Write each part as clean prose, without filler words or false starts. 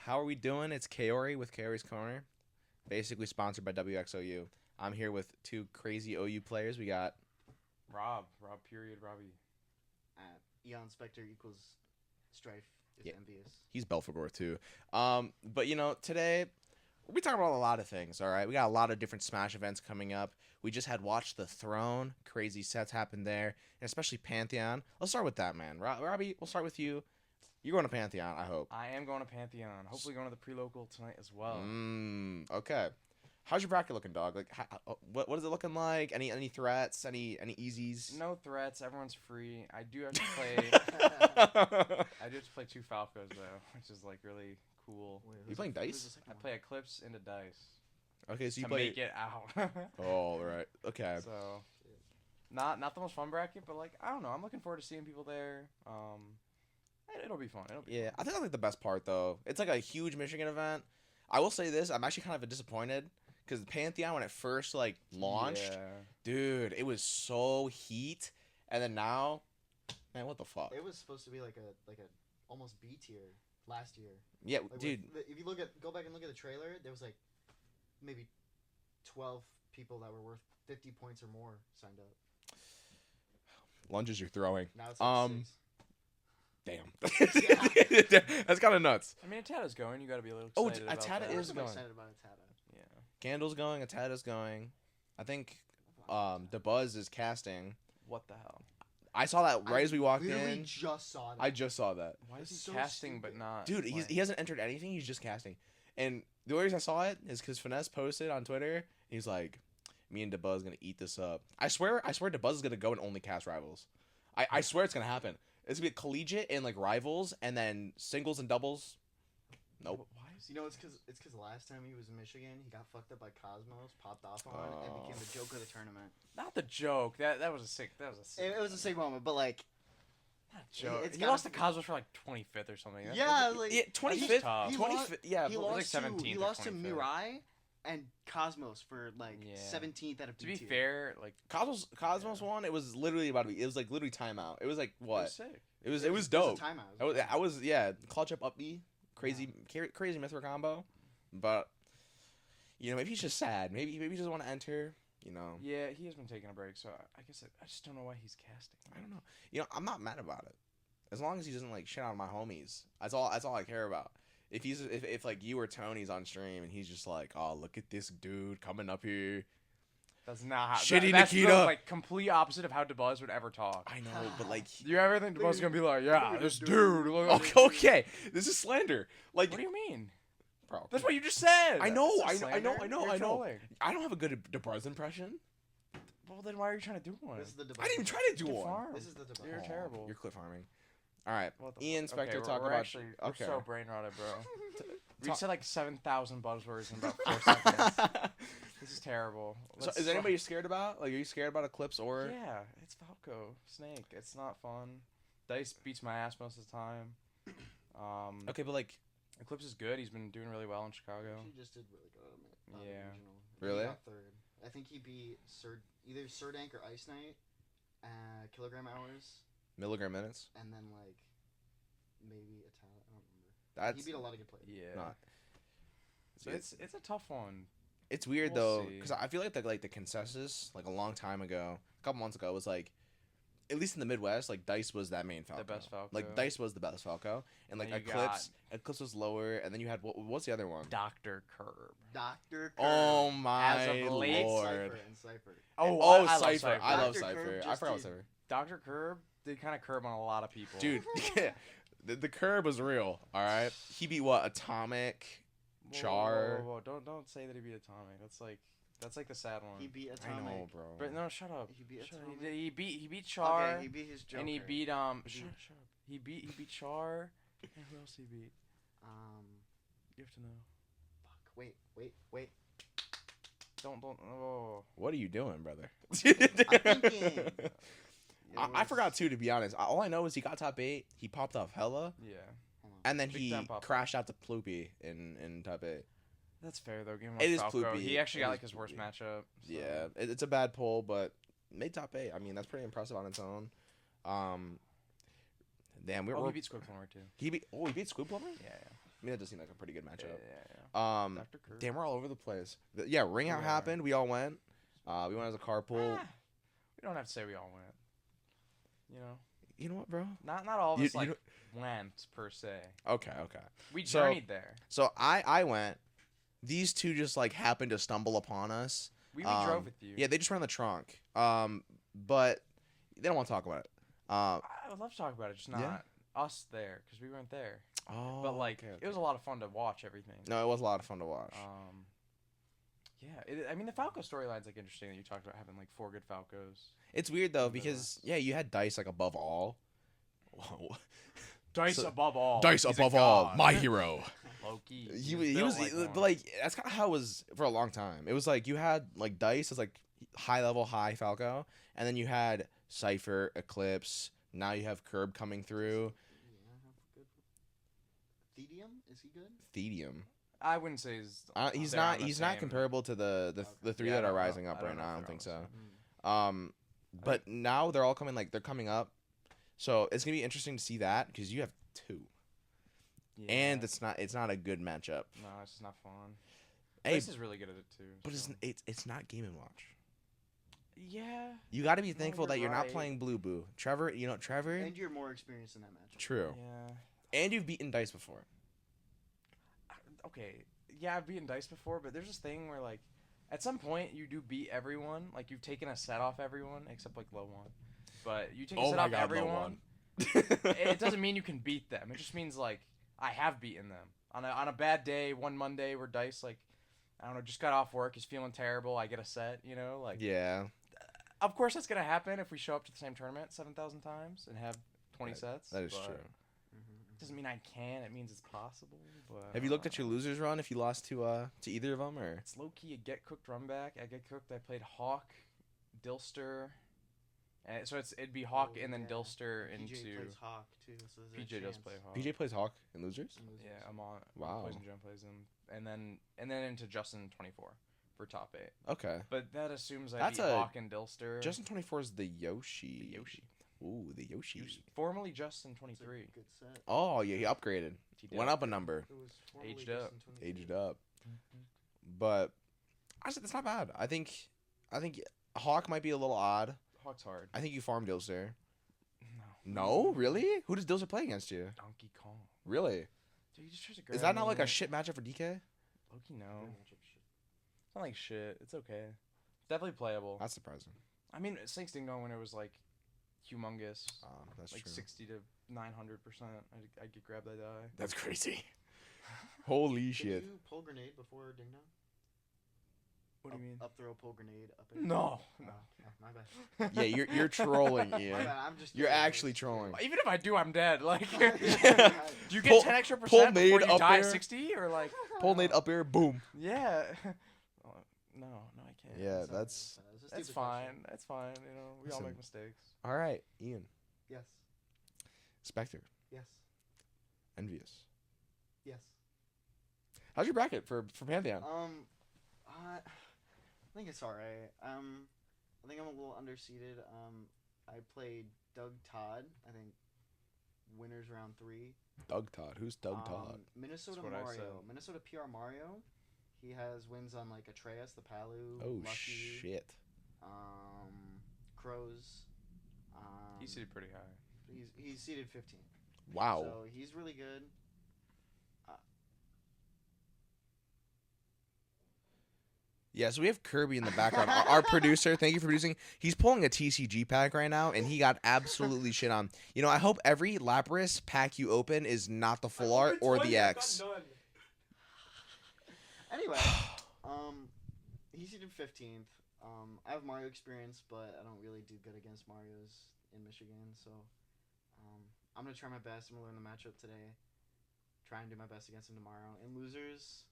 How are we doing? It's Kaori with Kaoris Korner, basically sponsored by WXOU. I'm here with two crazy OU players. We got Rob period, Robbie. Eon Spectre equals Strife is envious. he's Belfagor too. But today we're talking about a lot of things. All right, we got a lot of different Smash events coming up. We just had Watch the Throne, crazy sets happened there, and especially Pantheon. Let's start with that, man. Robbie, we'll start with you. You're going to Pantheon, I hope. I am going to Pantheon. Hopefully going to the pre-local tonight as well. Okay. How's your bracket looking, dog? Like, what is it looking like? Any threats? Any easies? No threats. Everyone's free. I do have to play. I do have to play 2 Falcos though, which is like really cool. Wait, you playing dice? I play Eclipse into dice. Okay, so you to play. make it out. Oh, right. Okay. So, not the most fun bracket, but like I don't know. I'm looking forward to seeing people there. It'll be fun. Yeah, I think that's like the best part though. It's like a huge Michigan event. I will say this: I'm actually kind of disappointed because Pantheon, when it first like launched, dude, it was so heat, and then now, man, what the fuck? It was supposed to be like a almost B tier last year. Yeah, like dude. If you go back and look at the trailer, there was like maybe 12 people that were worth 50 points or more signed up. Lunges you're throwing. Now it's like 6. Damn. That's kind of nuts. I mean, Atata's going. You got to be a little excited about Atata that. is I'm going. excited about Atata. Yeah. Candle's going. Atata's going. I think DeBuzz is casting. What the hell? I saw that right as we walked literally in. just saw that. I just saw that. Why is he so casting stupid. but not? Dude, he hasn't entered anything. He's just casting. And the only reason I saw it is because Finesse posted on Twitter. He's like, me and DeBuzz gonna eat this up. I swear DeBuzz is gonna go and only cast Rivals. I swear it's gonna happen. It's gonna be collegiate and like Rivals, and then singles and doubles. Nope. Why is You know, it's because last time he was in Michigan, he got fucked up by Cosmos, popped off on, and became the joke of the tournament. not the joke? That was a sick. It was a sick moment, but like, not a joke. It's He gotta lost to be- Cosmos for like 25th or something. yeah, like 25th. tough. 25th. Yeah, he but- lost like to 17th he or lost to 25th. Mirai and Cosmos for like Yeah. 17th out of To be B2. fair, like Cosmos won. It was literally about to be. It was like literally timeout. It was like it what? was sick. It was It dope. was a timeout. I was clutch up B, crazy Mithra combo, but maybe he's just sad. Maybe he doesn't want to enter. Yeah, he has been taking a break, so I guess I just don't know why he's casting. I don't know. I'm not mad about it, as long as he doesn't like shit on my homies. That's all I care about. If like you or Tony's on stream and he's just like, oh, look at this dude coming up here. That's not how. Shitty That's Nikita. the, like complete opposite of how DeBuzz would ever talk. I know, but like, You ever think DeBuzz is gonna be like, yeah, this dude? okay, this is slander. Like, What do you mean? bro? That's what you just said. I know, That's not I know. slander. You're I know. trolling. I don't have a good DeBuzz impression. Well, then why are you trying to do one? This is the I didn't even try to do You're one. farm. This is the debate. You're terrible. You're clip farming. All right, What the Ian fuck? Spectre, Okay, talk we're about. actually, we're okay. so brain rotted, bro. We talk- said like 7,000 buzzwords in about 4 seconds. This is terrible. So, is anybody scared about? Like, are you scared about Eclipse or? Yeah, it's Falco Snake. It's not fun. Dice beats my ass most of the time. Okay, but like, Eclipse is good. He's been doing really well in Chicago. He just did really good on Yeah. regional. Really? He got third. I think he beat either Surdank or Ice Knight, kilogram hours, milligram minutes. and then like maybe Italian. I don't remember. That's He beat a lot of good players. Yeah. not. So it's a tough one. It's weird We'll though, see. because I feel like the consensus like a long time ago, a couple months ago, was like, at least in the Midwest, like Dice was that main Falco. The best Falco. Like Dice was the best Falco, and like And you Eclipse was lower, and then you had what's the other one? Dr. Curb. Dr. Kerr. Oh my As of late, lord! Cypher and Cypher. Oh, I love Cypher! I love Dr. Cypher. Curb I just forgot did- Cypher. Dr. Curb did kind of curb on a lot of people. Dude, the curb was real. All right, he beat what? Atomic, Whoa, Char. whoa. Don't say that he beat Atomic. That's like the sad one. He beat I Atomic. know, bro. But no, shut up. He beat Shut up. Atomic. He beat Char. Okay, he beat his Joker. And he beat He beat- Shut up. He beat Char. And who else he beat? You have to know. Fuck. Wait. Don't. Oh. What are you doing, brother? I'm thinking. I forgot too, to be honest. All I know is he got top 8. He popped off hella, Yeah. Hold on. and then Big he time pop. crashed out to Ploopy in top 8. That's fair though. Give him It is Falco. Ploopy. He actually It got is like his worst Ploopy. matchup. So. Yeah, it's a bad pull, but made top 8. I mean, that's pretty impressive on its own. Damn, He beat Squid Plumber too. he beat Squid Plumber? Yeah. mean, that does seem like a pretty good Yeah, matchup. yeah. Dr. Kerr. Damn, we're all over the place. Yeah, Ring Out Yeah. happened. We all went. We went as a carpool. We don't have to say we all went. You know, You know what, bro? not all of You- us you like know- went per se. Okay. We So- journeyed there. So I went. These two just like happened to stumble upon us. We drove with you. Yeah, they just ran the trunk. But they don't want to talk about it. I would love to talk about it, just not Yeah. us there because we weren't there. Oh, But like, okay. it was a lot of fun to watch everything. No, it was a lot of fun to watch. Yeah, I mean the Falco storyline's like interesting that you talked about having like 4 good Falcos. It's weird though Never because you had Dice like above all. Dice So- above all. Dice He's a above all, god. my hero. Low-key. He built was one. but like that's kind of how it was for a long time. It was like you had like Dice as like high Falco, and then you had Cypher, Eclipse. Now you have Curb coming through. Yeah, good. Thedium, is he good? Thedium. I wouldn't say he's He's they're on not. the He's not same- comparable to the three Yeah, I that are don't know. rising up I don't right know now. I if don't they're think so. on the same- But now they're all coming. Like they're coming up. So it's gonna be interesting to see that because you have 2, Yeah. and it's not a good matchup. no, it's just not fun. Hey, This is really good at it too. but so. it's not Game and Watch. Yeah. You got to be thankful you're that you're not right. playing Blue Boo. Trevor, Trevor. And you're more experienced in that match. True. Yeah. And you've beaten Dice before. Okay. Yeah, I've beaten Dice before, but there's this thing where like, at some point you do beat everyone. Like you've taken a set off everyone except like low one, but you take a set off everyone. It doesn't mean you can beat them. It just means like I have beaten them on a bad day. One Monday where Dice like, I don't know, just got off work, he's feeling terrible. I get a set, like. Yeah. Of course, that's gonna happen if we show up to the same tournament 7,000 times and have 20 sets. That is but true. It doesn't mean I can. It means it's possible. But Have you looked at your losers run if you lost to either of them or? It's low key a get cooked run back. I get cooked. I played Hawk, Dilster, and so it'd be Hawk Oh, and then yeah. Dilster PJ into. plays Hawk too, so there's a PJ does chance. play Hawk. PJ plays Hawk in losers. And loses. Yeah, I'm on. Wow. Poison Jam plays him, and then into Justin 24 for top 8. Okay. But that assumes I That's beat a- Hawk and Dilster. Justin 24 is the Yoshi. The Yoshi. Ooh, the Yoshi. Formerly Justin It's a 23. good set. Oh yeah, he upgraded. He did. Went up a number. It was formerly Aged just up. in 22. Aged up. But I said that's not bad. I think Hawk might be a little odd. Hawk's hard. I think you farm Dilster. No. No, really? Who does Dilster play against you? Donkey Kong. Really? Dude, he just tries to Is grab that not like me. a shit matchup for DK? Loki, no. Good matchup, shit. It's not like shit. It's okay. Definitely playable. That's surprising. I mean, Snake's Ding Dong when it was like humongous, That's like true. 60 to 900%. I could grab that die. That's crazy. Holy Did shit. you pull grenade before ding dong? What do you mean? Up throw, pull grenade, up air? No. Oh, No. yeah, my bad. Yeah, you're trolling, My Ian. bad, I'm just You're kidding. actually trolling. Even if I do, I'm dead. Like, do Yeah. you get Pull- 10 extra pull percent before nade you up die air. 60? Or like, Pull nade up air, boom. yeah. No, I can't. Yeah, Sorry, that's it's a That's stupid fine. question. That's fine. We all Listen. make mistakes. all right. Ian, Yes. Spectre, Yes. Envious. Yes. How's your bracket for Pantheon? I think it's alright. I think I'm a little underseeded. I played Doug Todd. I think winners round 3. Doug Todd. Who's Doug Todd? Minnesota That's what I Mario. said. Minnesota PR Mario. He has wins on like Atreus, the Palu, Oh Lucky, shit. Crows. He's seated pretty high. He's seeded 15th. Wow. So he's really good. Yeah, so we have Kirby in the background. Our producer, thank you for producing. He's pulling a TCG pack right now, and he got absolutely shit on. I hope every Lapras pack you open is not the full art or the X. Anyway, he's seeded 15th. I have Mario experience, but I don't really do good against Marios in Michigan, so I'm gonna try my best. I'm gonna learn the matchup today. Try and do my best against him tomorrow. In losers,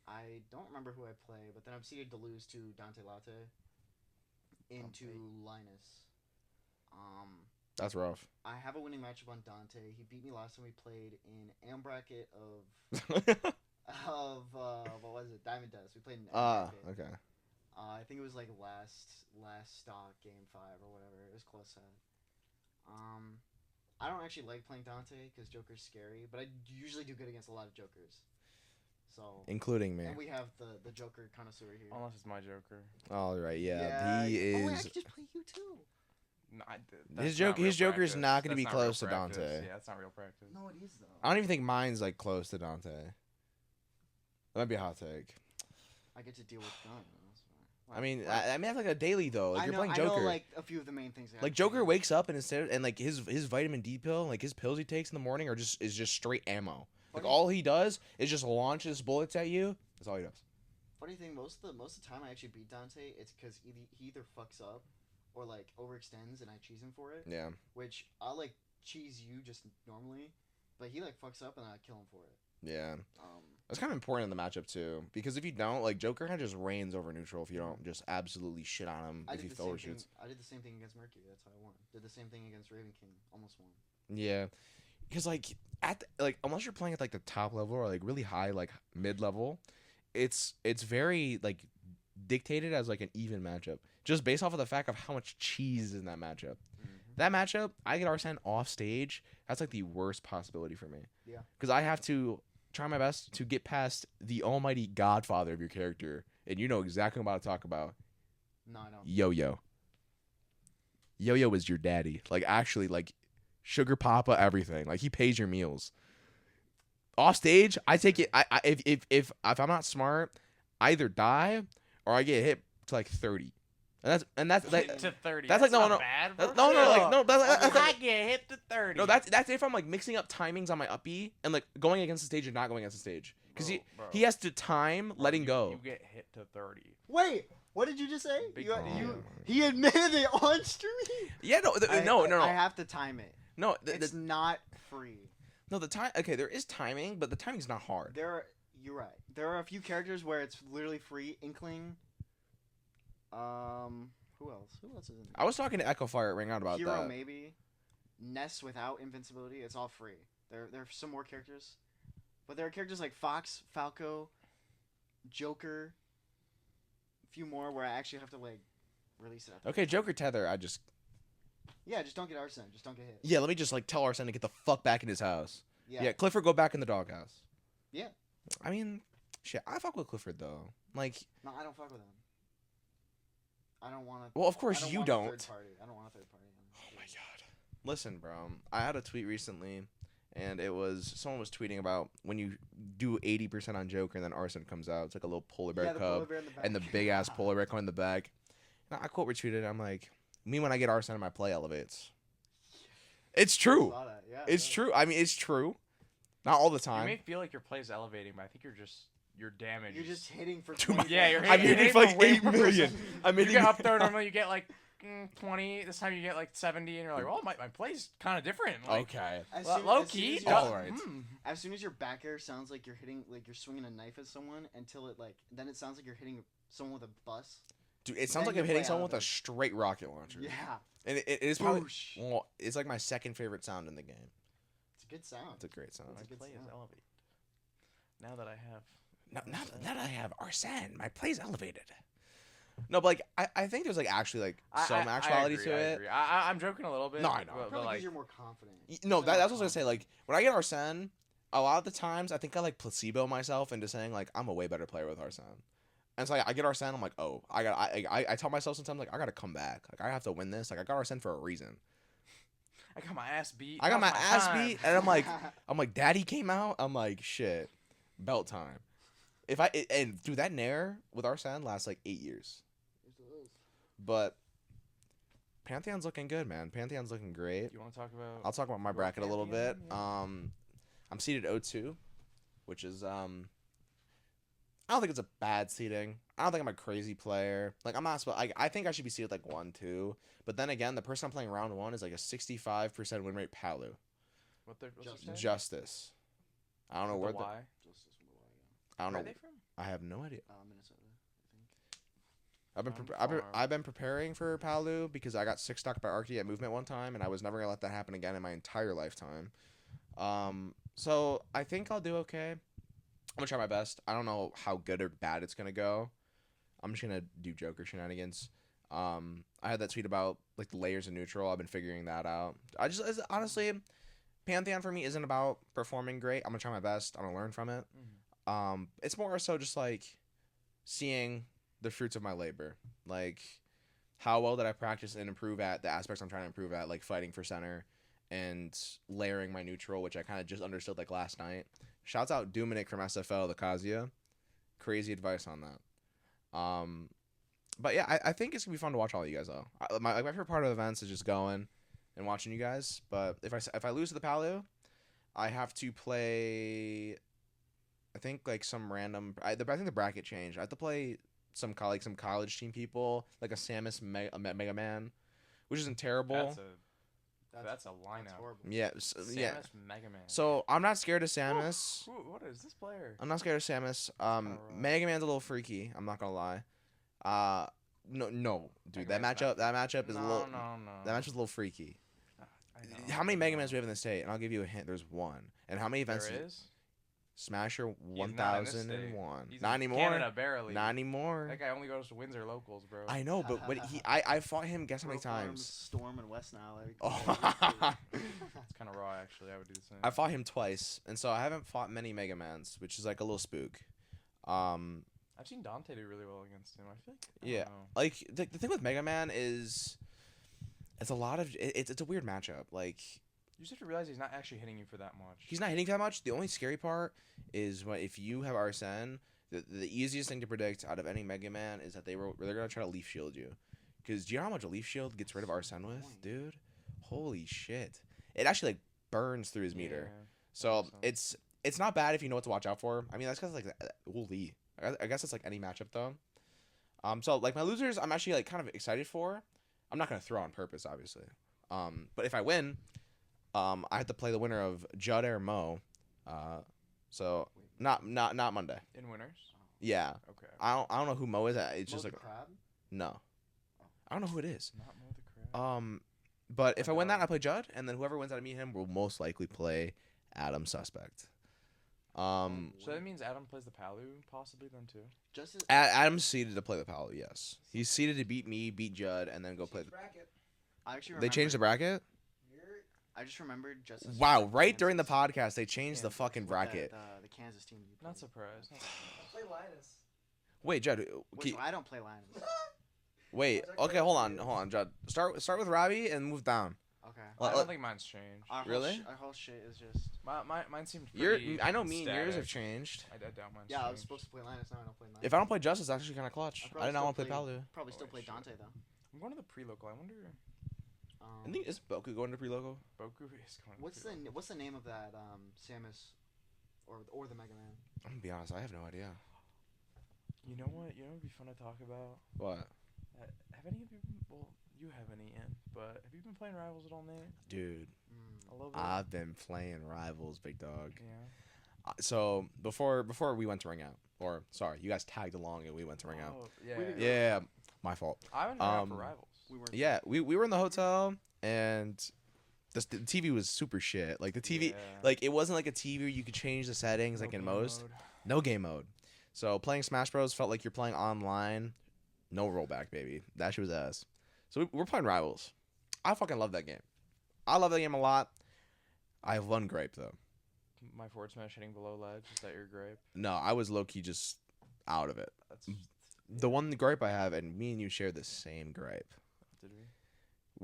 I don't remember who I play, but then I'm seeded to lose to Dante Latte into Linus. That's rough. I have a winning matchup on Dante. He beat me last time we played in M bracket of what was it? Diamond Dust. We played in M bracket. Okay. I think it was like last stock game 5 or whatever. It was close set. I don't actually like playing Dante because Joker's scary, but I usually do good against a lot of Jokers. So including me. And we have the Joker connoisseur here. Unless it's my Joker. All right, yeah. He Oh, wait, I is. could just play you too. No, His Joker is not going to be That's close to real practice. Dante. Yeah, that's not real practice. No, it is though. I don't even think mine's like close to Dante. That might be a hot take. I get to deal with guns. I mean, I mean that's like a daily though. Like you're playing Joker. I know like a few of the main things. Like Joker wakes up and instead and like his vitamin D pill, like his pills he takes in the morning is just straight ammo. Like all he does is just launches bullets at you. That's all he does. Funny thing, most of the time I actually beat Dante, it's because he either fucks up or like overextends and I cheese him for it. Yeah. Which I'll like cheese you just normally, but he like fucks up and I kill him for it. Yeah. That's kind of important in the matchup too, because if you don't, like Joker kind of just reigns over neutral if you don't just absolutely shit on him if he overshoots. I did the same thing against Mercury. That's how I won. Did the same thing against Raven King. Almost won. Yeah, because like unless you're playing at like the top level or like really high like mid level, it's very like dictated as like an even matchup just based off of the fact of how much cheese is in that matchup. That matchup, I get Arsene off stage. That's like the worst possibility for me. Yeah. Because I have to try my best to get past the almighty godfather of your character. And you know exactly what I'm about to talk about. No, I don't. Yo-Yo. Yo-Yo is your daddy. Like, actually, like, sugar papa, everything. Like, he pays your meals. Off stage, I take it. If I'm not smart, I either die or I get hit to like 30. And that's like to 30. That's like no bad, no like no that's I like, get hit to 30. no that's if I'm like mixing up timings on my up B and like going against the stage and not going against the stage because he has to time letting go. You get hit to 30. Wait, what did you just say? Big He admitted it on stream. Yeah, no. I have to time it. No, it's not free. No, the time. Okay, there is timing, but the timing's not hard. You're right. There are a few characters where it's literally free. Inkling. Who else? Who else is in there? I was talking to Echo Fire at Ring Out about Hero, that. maybe. Ness without invincibility. It's all free. There are some more characters, but there are characters like Fox, Falco, Joker. A few more where I actually have to like release it. Okay, Joker Tether. Yeah, just don't get Arsene. Just don't get hit. Yeah, let me just like tell Arsene to get the fuck back in his house. Yeah. Clifford, go back in the doghouse. Yeah. I mean, shit. I fuck with Clifford though. Like. No, I don't fuck with him. I don't want to. Well, of course you don't. I don't want a third party. Oh my god. Listen, bro. I had a tweet recently, and it was someone was tweeting about when you do 80% on Joker, and then Arsene comes out. It's like a little polar bear cub, and the big ass polar bear coming in the back. And I quote retweeted. I'm like, me when I get Arsene, my play elevates. It's true. Yeah, it's true. I mean, it's true. Not all the time. You may feel like your play's elevating, but I think your damage. You're just hitting for 20. Yeah, you're I'm hitting for like 8 million. You get up there normally, you get like 20. This time you get like 70, and you're like, oh, my play's kind of different. Like, okay. Low key. All right. As soon as your back air sounds like you're hitting, like you're swinging a knife at someone, until it like, then it sounds like you're hitting someone with a bus. Dude, it sounds like I'm hitting someone with a straight rocket launcher. Yeah. And it is probably, well, it's like my second favorite sound in the game. It's a good sound. It's a great sound. My play is elevated. Now that I have. Now that I have Arsene, my play's elevated. No, but like I think there's like actually like some actuality to it. I'm joking a little bit. No, I know. Probably because you're more confident. No, that's what I was gonna say. Like when I get Arsene, a lot of the times I think I like placebo myself into saying like I'm a way better player with Arsene. And so I get Arsene, I'm like, oh, I tell myself sometimes like I gotta come back. Like I have to win this. Like I got Arsene for a reason. I got my ass beat. I got my ass beat, and I'm like, Daddy came out. I'm like, shit, belt time. And dude, that Nair with Arsene lasts like 8 years. But Pantheon's looking good, man. Pantheon's looking great. You want to talk about? I'll talk about my bracket a little bit. Yeah. I'm seated 0-2, which is I don't think it's a bad seating. I don't think I'm a crazy player. Like I'm not. I think I should be seated like 1-2. But then again, the person I'm playing round 1 is like a 65% win rate. Palu. What's Justice. I don't know where. Why? I don't know. Where are they from? I have no idea. Minnesota, I think. I've been preparing for Palu because I got 6-stocked by Arcty at movement one time, and I was never gonna let that happen again in my entire lifetime. So I think I'll do okay. I'm gonna try my best. I don't know how good or bad it's gonna go. I'm just gonna do Joker shenanigans. I had that tweet about like the layers of neutral. I've been figuring that out. Honestly, Pantheon for me isn't about performing great. I'm gonna try my best. I'm gonna learn from it. It's more so just like seeing the fruits of my labor. Like, how well did I practice and improve at the aspects I'm trying to improve at, like fighting for center and layering my neutral, which I kind of just understood like last night. Shouts out Dominic from SFL, the Kazuya. Crazy advice on that. But yeah, I think it's gonna be fun to watch all of you guys though. My favorite part of the events is just going and watching you guys. But if I lose to the Palu, I have to play. I think like some random. I think the bracket changed. I have to play some college team people, like a Samus Mega Man, which isn't terrible. That's a lineup. That's horrible. Yeah, yeah. Samus Mega Man. So I'm not scared of Samus. What is this player? I'm not scared of Samus. Mega Man's a little freaky. I'm not gonna lie. No, dude. That matchup is a little. No. That matchup's a little freaky. I know. How many Mega Mans do we have in the state? And I'll give you a hint. There's one. And how many events? There is? Smasher He's not in this 1001. He's Not in anymore. Canada, barely. Not anymore. That guy only goes to Windsor locals, bro. I know, but I fought him. Guess how many Pro Farms, times? Storm and West Nile. Oh. It's kind of raw, actually. I would do the same. I fought him twice, and so I haven't fought many Mega Mans, which is like a little spook. I've seen Dante do really well against him. I feel like. Yeah. Like the thing with Mega Man is, it's a lot of it's a weird matchup. Like, you just have to realize he's not actually hitting you for that much. he's not hitting that much. The only scary part is if you have Arsene, the easiest thing to predict out of any Mega Man is that they're gonna try to leaf shield you. Because do you know how much a leaf shield gets rid of Arsene with, dude? Holy shit! It actually like burns through his meter. Yeah, So makes it's not bad if you know what to watch out for. I mean, that's because like holy. I guess it's like any matchup though. So like my losers, I'm actually like kind of excited for. I'm not gonna throw on purpose, obviously. But if I win, I have to play the winner of Judd or Mo. So not Monday. In winners? Yeah. Okay. I don't know who Mo is. It's just Mo like the Crab? no. I don't know who it is. Not Mo the Crab. But if I win that, I play Judd, and then whoever wins out of me and him will most likely play Adam Suspect. So that means Adam plays the Palu, possibly, then, too? Adam's seeded to play the Palu, yes. He's seeded to beat me, beat Judd, and then go play the bracket. I actually They changed the bracket? I just remembered just as Wow, right during the podcast, they changed the fucking with bracket. The Kansas team. you Not played. surprised. Play Linus. Wait, Judd. Which I don't play Linus. Wait, okay, hold on, Judd. Start with Robbie and move down. Okay. I don't think mine's changed. Really? Our whole shit is just. Mine seemed pretty I know me and yours have static. changed. I doubt mine's Yeah, I was changed. supposed to play Linus. Now I don't play Linus. If I don't play Justice, it's actually kind of clutch. I did not want to play Palu. Probably still Oh, play shit. Dante though. I'm going to the pre-local. I wonder... I think is Boku going to pre-logo? Boku is going to What's the name of that Samus, or the Mega Man? I'm gonna be honest, I have no idea. You know what? You know what would be fun to talk about? What? Have any of you... Well, you have any in, but have you been playing Rivals at all, Nate? Dude, A little bit? I've been playing Rivals, big dog. Yeah. So before we went to Ring Out, or sorry, you guys tagged along and we went to Ring Out. Oh, yeah. We didn't Yeah, my fault. I haven't been out for Rivals. We weren't. Yeah, we were in the hotel and the TV was super shit. Like the TV, Yeah. like it wasn't like a TV where you could change the settings like in game most. mode. No game mode. So playing Smash Bros felt like you're playing online. No rollback, baby. That shit was ass. So we're playing Rivals. I fucking love that game. I love that game a lot. I have one gripe though. My forward smash hitting below ledge. Is that your gripe? No, I was low key just out of it. That's... The one gripe I have, and me and you share the same gripe. Did we?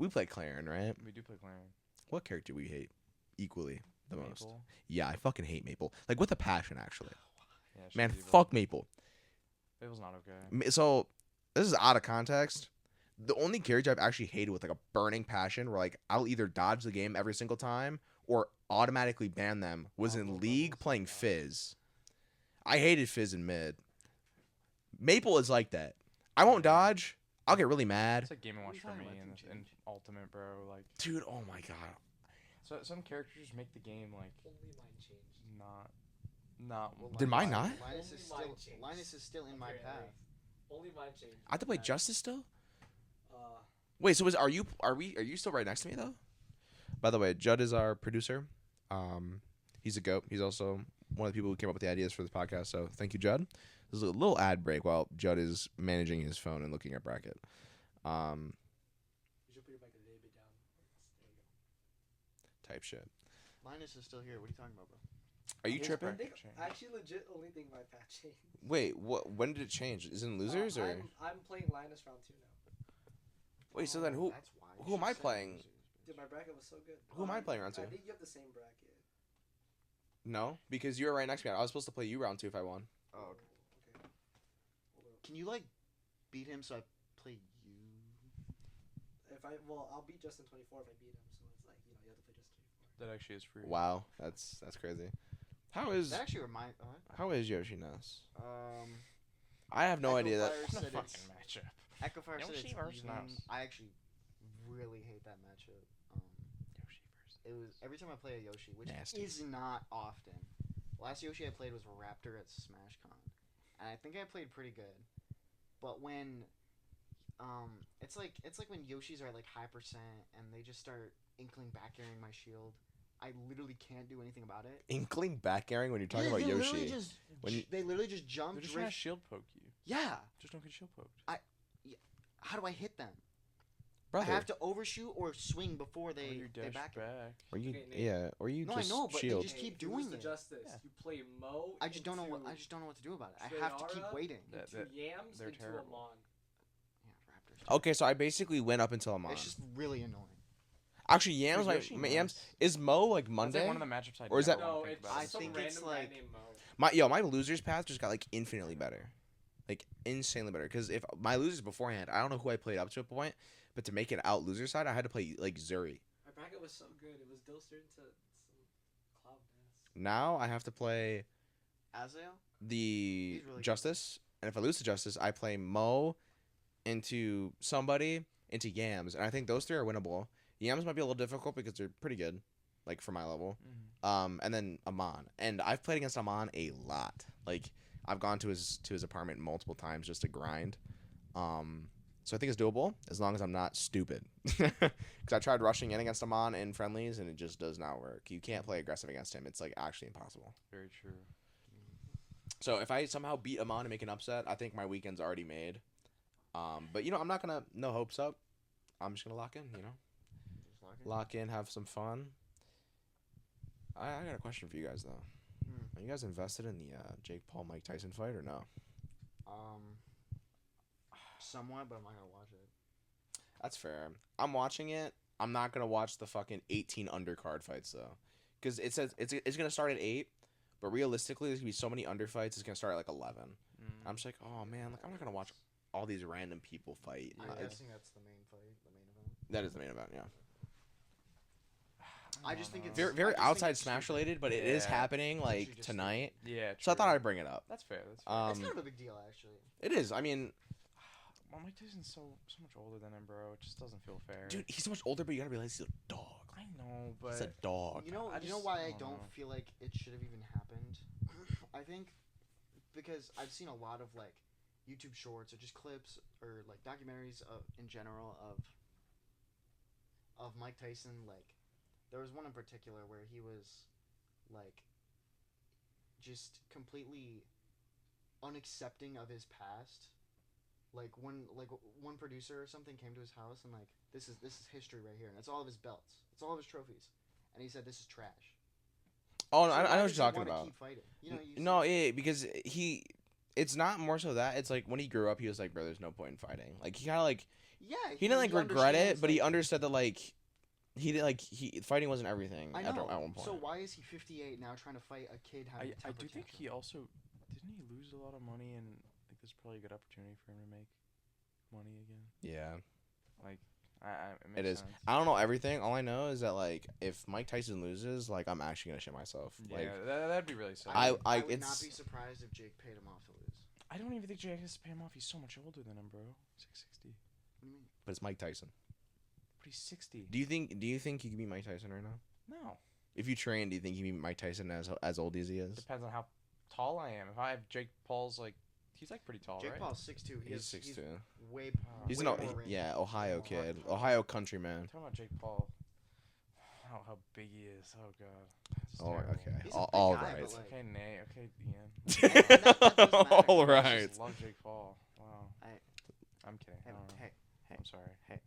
We play Claren, right? We do play Claren. What character we hate equally the most? Maple. Yeah, I fucking hate Maple. Like with a passion, actually. Yeah, she's Man, evil. fuck Maple. Maple's not okay. So this is out of context. The only character I've actually hated with like a burning passion, where like I'll either dodge the game every single time or automatically ban them, was in League playing Fizz. I hated Fizz in mid. Maple is like that. I won't dodge. I'll get really mad. It's like Game & Watch for talking me about, in Ultimate, bro. Like, Dude, oh my god. so some characters make the game like Only mine changed. not. Did mine not? Linus is still in my Okay, path. Only mine changed. I have to play Justice still? Uh, Wait, so are you still right next to me though? By the way, Judd is our producer. He's a goat. He's also one of the people who came up with the ideas for this podcast. So thank you, Judd. There's a little ad break while Judd is managing his phone and looking at bracket. You should put your mic a little bit down. There you go. Type shit. Linus is still here. What are you talking about, bro? Are you His tripping? bracket I changed. actually legit only think my path changed. Wait, what? When did it change? Is it in losers or? I'm playing Linus round 2 now. Wait, so then who? That's why. who am I playing? Dude, my bracket was so good. Who am I playing round 2? I think you have the same bracket. No, because you were right next to me. I was supposed to play you round 2 if I won. Oh, okay. Okay. Hold up. Can you like beat him so I play you? I'll beat Justin 24 if I beat him. So it's like, you have to play Justin 24. That actually is free. Wow, that's crazy. How is That actually reminds. how is Yoshi Ness? Um, I have no idea that. Fire What a said fucking it's- matchup. Echo Fire said Yoshi it's versus even. Ness. I actually really hate that matchup. Yoshi versus. It was every time I play a Yoshi, which Nasty. is not often. Last Yoshi I played was Raptor at SmashCon, and I think I played pretty good. But when, it's like when Yoshis are at like high percent and they just start inkling back airing my shield. I literally can't do anything about it. Inkling back airing when you're talking about they literally Yoshi. just When you- they literally just They're jumped just trying right. to shield poke you. Yeah. Just don't get shield poked. How do I hit them? Brother, I have to overshoot or swing before Or they you dash back. back. or you Okay, Nate. yeah, or you No, I just know, but they shield. just keep if you lose doing to it. Justice. Yeah. You play Mo. I just don't know what into I just don't know what to do about it. I have to keep Treyarch, waiting. That- Into Yams they're into terrible. Amon. Yeah, Raptors. Okay, so I basically went up until Amon. It's just really annoying. Actually, Yams, Who's my Yoshi Yams Ness? is Mo like That's Monday. like one of the matchups I Or is never that- wanna No, think it's about. I some think random it's guy like- named Mo. my losers path just got like infinitely better, like insanely better. Because if my losers beforehand, I don't know who I played up to a point, but to make it out loser side, I had to play like Zuri. My bracket was so good. It was Dilster into some cloud dance. Now I have to play Azael? the He's really good. Justice, and if I lose to Justice, I play Mo into somebody into Yams, and I think those three are winnable. Yams might be a little difficult because they're pretty good, like for my level. And then Amon, and I've played against Amon a lot. Like I've gone to his apartment multiple times just to grind. So I think it's doable as long as I'm not stupid. Because I tried rushing in against Amon in friendlies and it just does not work. You can't play aggressive against him. It's like actually impossible. Very true. So if I somehow beat Amon and make an upset, I think my weekend's already made. But I'm not gonna no hopes up. I'm just gonna lock in. Just lock it. Lock in, have some fun. I got a question for you guys though. Are you guys invested in the Jake Paul Mike Tyson fight or no? Somewhat, but I'm not gonna watch it. That's fair. I'm watching it. I'm not gonna watch the fucking 18 undercard fights though, because it says it's gonna start at 8, but realistically there's gonna be so many underfights. It's gonna start at like 11. I'm just like, oh man, like I'm not gonna watch all these random people fight. I'm Like, guessing that's the main fight, the main event. that is the main event, yeah. I just think it's Very I very just think outside it's Smash stupid. related, but it is Yeah. happening Literally like just tonight. Yeah. So I thought true. I'd bring it up. That's fair. That's fair. It's kind of a big deal, actually. It is. I mean, Well, Mike Tyson's so much older than him, bro. It just doesn't feel fair. dude, he's so much older, but you gotta realize he's a dog. I know, but He's a dog. You know I just- why I I don't don't know. feel like it should have even happened? I think because I've seen a lot of like YouTube shorts or just clips or like documentaries in general of Mike Tyson. Like there was one in particular where he was like just completely unaccepting of his past. Like one producer or something came to his house and like this is history right here, and it's all of his belts, it's all of his trophies, and he said this is trash. Oh, So I why know what does you're he talking wanna about. Keep fighting? You know, you No, see- yeah, because it's not more so that it's like when he grew up, he was like, bro, there's no point in fighting. Like he kind of like yeah, he didn't like regret it, understands, but he like- understood that like he did like he fighting wasn't everything I at know. one point. So why is he 58 now trying to fight a kid having I temper do think tantrum? he also didn't he lose a lot of money, and like there's probably a good opportunity for him to make money again. Yeah, Like it makes it is. sense. I don't know everything. All I know is that like if Mike Tyson loses, like I'm actually gonna shit myself. Yeah, Like that'd be really sad. I- I would it's- not be surprised if Jake paid him off to lose. I don't even think Jake has to pay him off. He's so much older than him, bro. He's like 60. What do you mean? but it's Mike Tyson. But he's 60. Do you think you can beat Mike Tyson right now? No. If you train, do you think you can beat Mike Tyson as old as he is? Depends on how tall I am. If I have Jake Paul's like, he's like pretty tall, Jake right? Paul's 6'2". He's 6'2". Way. He's way an more range. Ohio Ohio kid, country. Ohio country man. Talking about Jake Paul. How big he is. Oh god. It's Oh, terrible. okay. He's a All big guy, right. but, like, Okay, Nate. Okay, Ian. that doesn't matter. All I right. just love Jake Paul. Wow. I- I'm kidding. I Hey, don't know. hey, I'm sorry. Hey.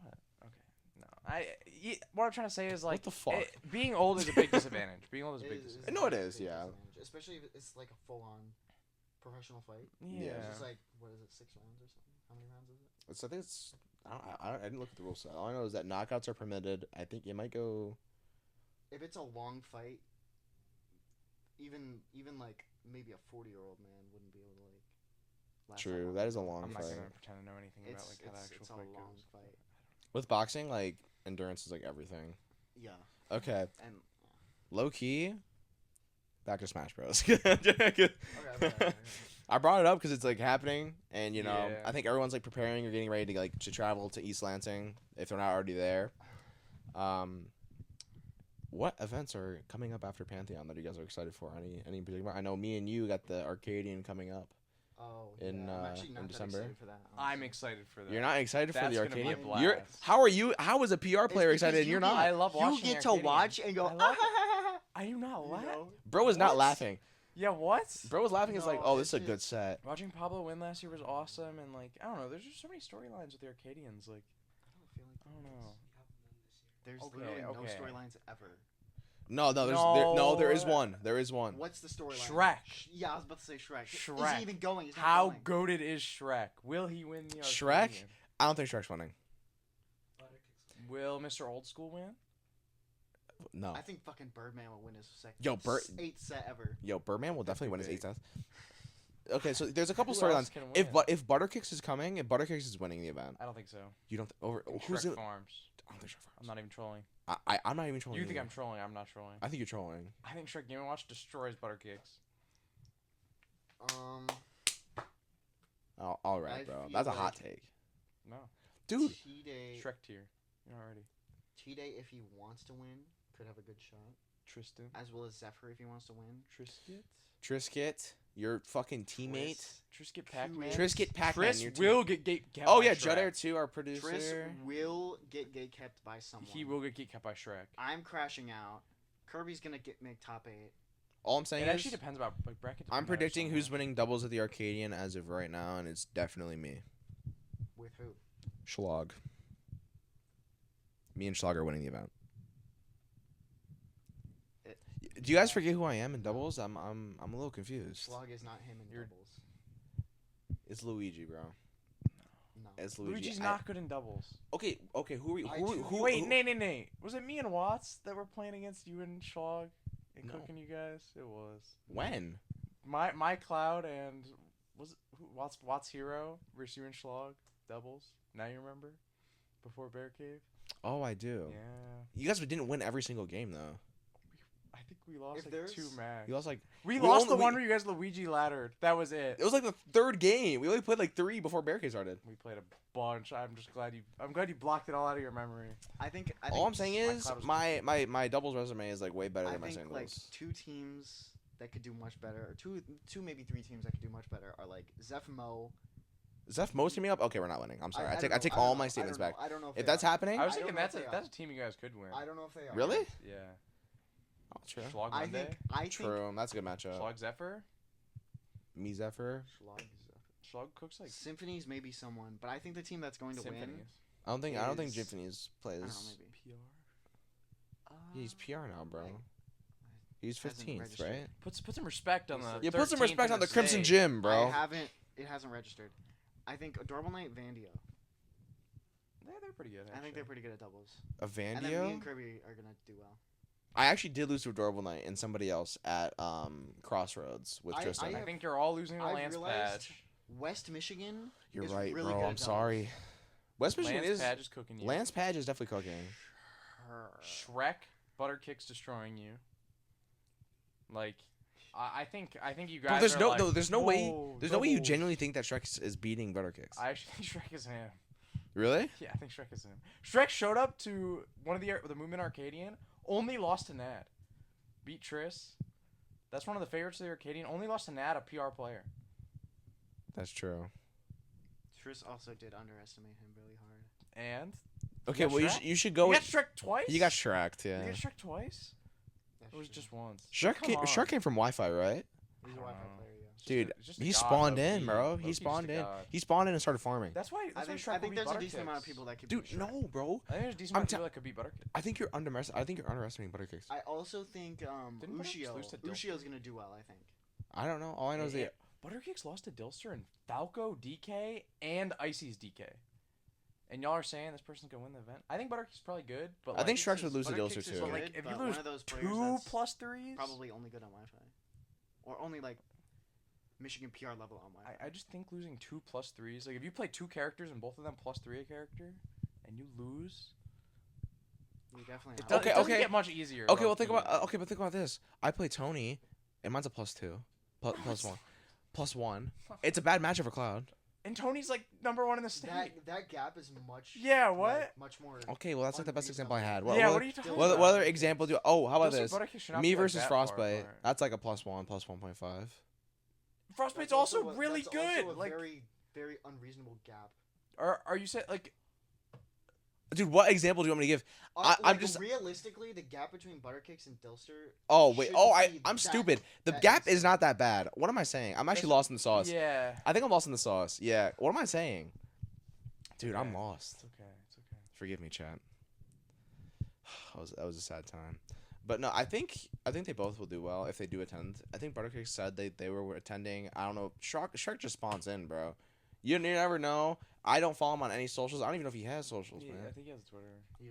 What? Okay. No. What I'm trying to say is like What the fuck? Being old is a big disadvantage. Being old is a big disadvantage. No, it is, big yeah. disadvantage, especially if it's like a full-on professional fight. Yeah. It's just like, what is it, 6 rounds or something? How many rounds is it? I think it's. I didn't look at the rule set. All I know is that knockouts are permitted. I think it might go. If it's a long fight, even like maybe a 40-year-old man wouldn't be able to like. Last True, long. that is a long I'm not fight. gonna pretend to know anything about like how the actual it's a fight long goes. fight. With boxing, like endurance is like everything. Yeah. Okay, And low key. Back to Smash Bros. okay. I brought it up because it's like happening, and you know, Yeah. I think everyone's like preparing or getting ready to like to travel to East Lansing if they're not already there. What events are coming up after Pantheon that you guys are excited for? Any in particular? I know me and you got the Arcadian coming up. Oh, In, I'm actually not in that December? excited for that. I'm honestly. excited for that. You're not excited for That's the gonna be a Arcadian? blast. You're how are you? How is a PR player It's because excited and you you're get- not? I love watching You get the to Arcadian. watch and go. I love- I do not You laugh. know? Bro was not What? laughing. Yeah, what? Bro was laughing. It's like, No, oh, this is a it's good just- set. Watching Pablo win last year was awesome, and like I don't know, there's just so many storylines with the Arcadians. Like I don't know. There's Okay, literally no okay. storylines ever. No, there is No. one. There is one. What's the storyline? Shrek. Yeah, I was about to say Shrek. Is Shrek. he even going? He's not How going. goated is Shrek? Will he win the Shrek? Arcadian? I don't think Shrek's winning. Will Mr. Old School win? No. I think fucking Birdman will win his second. Yo, 8th set ever. Yo, Birdman will definitely win his big. 8th set. Okay, so there's a couple Who else storylines. can If win? if Butterkicks is coming, if Butterkicks is winning the event, I don't think so. you don't over I think who's Shrek in? Farms. I don't think Shrek I'm not even trolling. I'm not even trolling. You think either. I'm trolling? I'm not trolling. I think you're trolling. I think Shrek Game & Watch destroys Butterkicks. Oh, all right, I bro. feel That's a hot like- take, No. dude. T-Day. Shrek tier. You know already. T-Day, if he wants to win, could have a good shot. Tristan. As well as Zephyr, if he wants to win. Trisket. Trisket, your fucking teammate. Trisket Pac-Man. Trisket Pac-Man. Tris your will get kept Oh by yeah, Shrek. Judd Air too, our producer. Tris will get kept by someone. He will get kept by Shrek. I'm crashing out. Kirby's gonna make top 8. All I'm saying It is, actually depends about like bracket. I'm matters predicting so who's much. winning doubles at the Arcadian as of right now, and it's definitely me. With who? Schlag. Me and Schlag are winning the event. Do you guys forget who I am in doubles? I'm a little confused. Slog is not him in You're- doubles. It's Luigi, bro. No. It's Luigi. Luigi's I- not good in doubles. Okay. Who are you? I Who? do- Who? Wait, who- Nate. Was it me and Watts that were playing against you and Schlag and No. cooking you guys? It was. When? My Cloud and was it Watts Hero versus you and Schlag doubles. Now you remember? Before Bear Cave. Oh, I do. Yeah. You guys didn't win every single game though. I think we lost If like there's- 2 max. You lost like We we lost only- the we- one where you guys Luigi laddered. That was it. it was like the 3rd game. We only played like 3 before Barricade started. We played a bunch. I'm glad you blocked it all out of your memory. I think All I'm saying is Cloud was my doubles resume is like way better I than my think singles. like 2 teams that could do much better, or two maybe 3 teams that could do much better are like Zeph Mo. Zeph Most teaming up? Okay, we're not winning. I'm sorry. I don't take know. all don't my know. statements I don't back. know. I don't know If they that's are. happening, I was I don't thinking know if that's they are. that's a team you guys could win. I don't know if they are. really? Yeah. Oh, true. Schlag I Monday. think I think True. That's a good matchup. Schlag Zephyr. Me Zephyr. Schlag cooks like Symphonies maybe someone, but I think the team that's going to win. symphonies. I don't think Is- Jiffany's plays. I don't know, maybe. PR. He's PR now, bro. like, He's hasn't 15th, registered. right? Put some respect on the. Yeah, put some 13th respect in on the Crimson state. Gym, bro. It hasn't registered. I think Adorable Knight Vandio. They're pretty good. I think they're actually. pretty good at doubles. A And then me Vandio. and Kirby are gonna do well. I actually did lose to Adorable Knight and somebody else at Crossroads with I- Tristan. I think you're all losing the I've Lance realized Patch. West Michigan. You're is right, really bro. good at I'm doubles. sorry. West Michigan Lance is Patch is cooking you. Lance Page is definitely cooking. Shrek Butterkick's destroying you. Like, I think you guys. Bro, there's are no like, no there's no way "Whoa, there's no way you doubles." genuinely think that Shrek is beating Butterkicks. I actually think Shrek is him. Really? Yeah, I think Shrek is him. Shrek showed up to one of the Movement Arcadian, only lost to Nad. Beat Triss. That's one of the favorites of the Arcadian. Only lost to Nad, a PR player. That's true. Triss also did underestimate him really hard. And Okay, got well Shrek? you should go you got with Shrek twice. you got Shrek, You yeah. got Shrek twice. That's It was true. just once. Shrek Come on. came from Wi-Fi, right? He's a I Wi-Fi don't know. player, yeah. Dude, it's just a he god, spawned low-key. in, bro. Low-key He just a spawned in. god. He spawned in and started farming. That's why. I That's why think Shrek I will think beat there's a Butter decent amount of Kicks. people that could. Dude, beat Shrek. no, bro. I think there's a decent I'm amount of tell- people that could beat Butter Kicks. I think you're underestimating Butter Kicks. I also think Didn't Butter Kicks lose to Dilster? Ushio's gonna do well. I think. I don't know. All I know is that Butter Kicks lost to Dilster and Falco, DK, and Icy's DK. And y'all are saying this person's gonna win the event. I think Butter Kicks is probably good, but I think Butterkicks Shrek would is- lose to Butterkicks Dilster is too. but, good, like, if you but lose one of those players two that's plus threes, probably only good on Wi-Fi, or only like Michigan PR level on Wi-Fi. I just think losing 2 plus 3s, like if you play 2 characters and both of them plus 3 a character, and you lose, You definitely. it, have does, Okay, it doesn't okay. get much easier. Okay, well low-key. think about but think about this. I play Tony, and mine's a +2, plus one, +1. It's a bad matchup for Cloud. And Tony's like #1 in the state. that gap is much. Yeah, what? like, much more. Okay, well that's like the best example I had. Yeah, what are you talking what What, about? what other example do? Oh, how about Dilster this? Butter Kicks should not Me be, like, versus that far Frostbite. apart. That's like a +1, +1.5. Frostbite's That's also a- really that's good. Also a Like, very very unreasonable gap. are you saying like? Dude, what example do you want me to give? I'm Like, just. realistically the gap between Butterkicks and Dilster. Oh wait. shouldn't Oh, be I'm that- stupid. The that gap is insane. not that bad. What am I saying? I'm actually That's- lost in the sauce. Yeah. I think I'm lost in the sauce. Yeah. What am I saying? Dude, I'm Okay. lost. It's okay. It's okay. Forgive me, chat. That was a sad time. But no, I think they both will do well if they do attend. I think Buttercake said they were attending. I don't know. Shark just spawns in, bro. You never know. I don't follow him on any socials. I don't even know if he has socials, Yeah, I man. think he has a Twitter.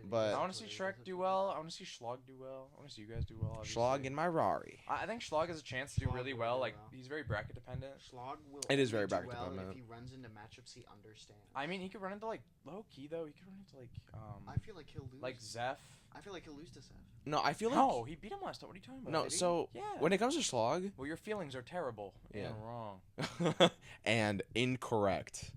But- I want to see Shrek do well. I want to see Schlag do well. I want to see you guys do well. Obviously. Schlag in my Rari. I think Schlag has a chance to do Schlag really will well. do Like well. he's very bracket dependent. Schlag will. It is only very do bracket well dependent. if he runs into matchups he understands. I mean, he could run into like low key though. He could run into I feel like he'll lose. like Zeph. I feel like he'll lose to Seth. No, I feel like No, he beat him last time. What are you talking about? no. did he? So yeah. when it comes to Schlag, Well, your feelings are terrible. Yeah. And wrong. and incorrect.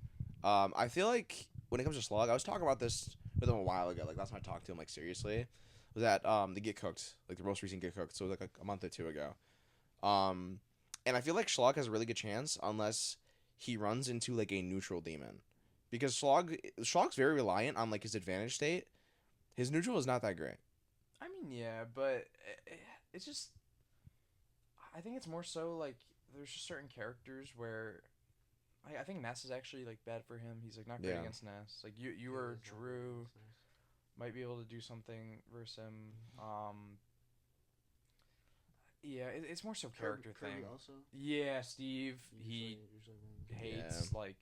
I feel like when it comes to Slug, I was talking about this with him a while ago. Like last time I talked to him, like seriously, was at the Get Cooked, like the most recent Get Cooked. So it was like a month or two ago. And I feel like Schlag has a really good chance unless he runs into like a neutral demon, because Schlag's very reliant on like his advantage state. His neutral is not that great. I mean, yeah, but it's just. I think it's more so like there's just certain characters where. I think Ness is actually like bad for him. He's like not great Yeah. against Ness. Like you or Drew might be able to do something versus him. Yeah, it's more so character Kirby thing. also. Yeah, Steve. He Usually wins. hates like.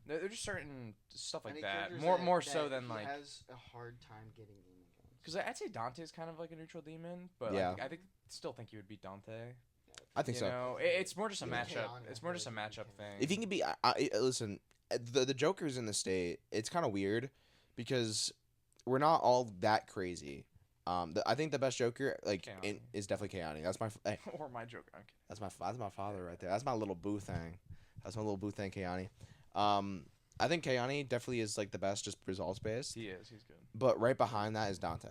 There's just certain stuff like Any that. characters More that so than he like. has a hard time getting in against. Because I'd say Dante's kind of like a neutral demon, but Yeah. like, I still think you would beat Dante. I think You so. know, it's more just a Even matchup. Keanu It's more just a really matchup can. thing. If he can be, listen, the Jokers in the state, it's kind of weird because we're not all that crazy. I think the best Joker Keanu. is definitely Keanu. That's my hey, or my joke. Okay. that's my father right there. That's my little boo thing. That's my little boo thing, Keanu. I think Keanu definitely is like the best, just results based. He is. He's good. But right behind that is Dante.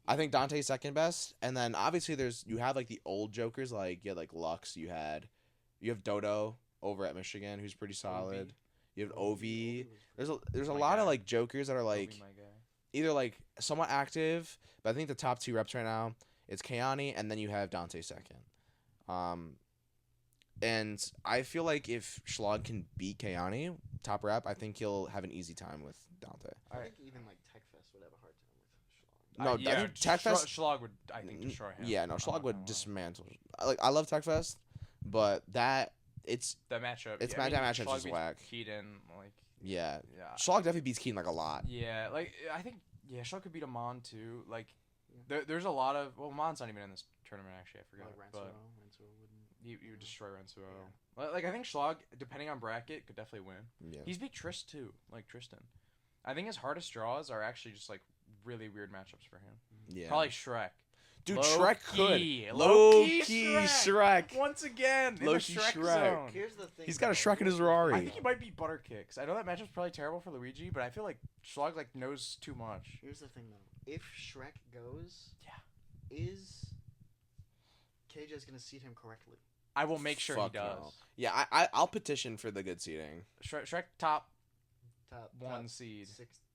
I think Dante's second best, and then obviously you have like the old Jokers, like you had like Lux, you have Dodo over at Michigan, who's pretty solid. You have Ovi. There's a My lot guy. of like Jokers that are like Obi, my guy. either like somewhat active, but I think the top two reps right now it's Keanu, and then you have Dante second. And I feel like if Schlag can beat Keanu top rep, I think he'll have an easy time with Dante. I Alright. think even like TechFest would have a hard time with Schlag. No, I think TechFest. Schlag would, I think, destroy him. Yeah, no, I'm Schlag not gonna would lie. dismantle. I love TechFest, but it's That matchup. It's yeah, I mean, that matchup's Schlag just beats whack. Keaton, like, yeah. yeah. Schlag definitely beats Keaton like a lot. Yeah, like, I think, yeah, Schlag could beat Amon, too. Like, Yeah. there's a lot of, well, Amon's not even in this tournament, actually, I forgot. Like but Rensuo wouldn't. you would destroy Rensuo. Like, I think Schlag, depending on bracket, could definitely win. Yeah. He's beat Trist, too, like Tristan. I think his hardest draws are actually just, like, really weird matchups for him. Yeah. Probably Shrek. Dude, Low Shrek key. could. Low Low key key Shrek. Shrek. Once again, in the Low-key Shrek, Shrek. zone. Here's the thing. He's got a though. Shrek in his Rari. I think he might beat Butter Kicks. I know that matchup's probably terrible for Luigi, but I feel like Schlag like knows too much. Here's the thing though. If Shrek goes, Yeah. is KJ's gonna seat him correctly? I will make sure Fuck he does. no. Yeah, I'll petition for the good seating. Shrek top Top one top seed.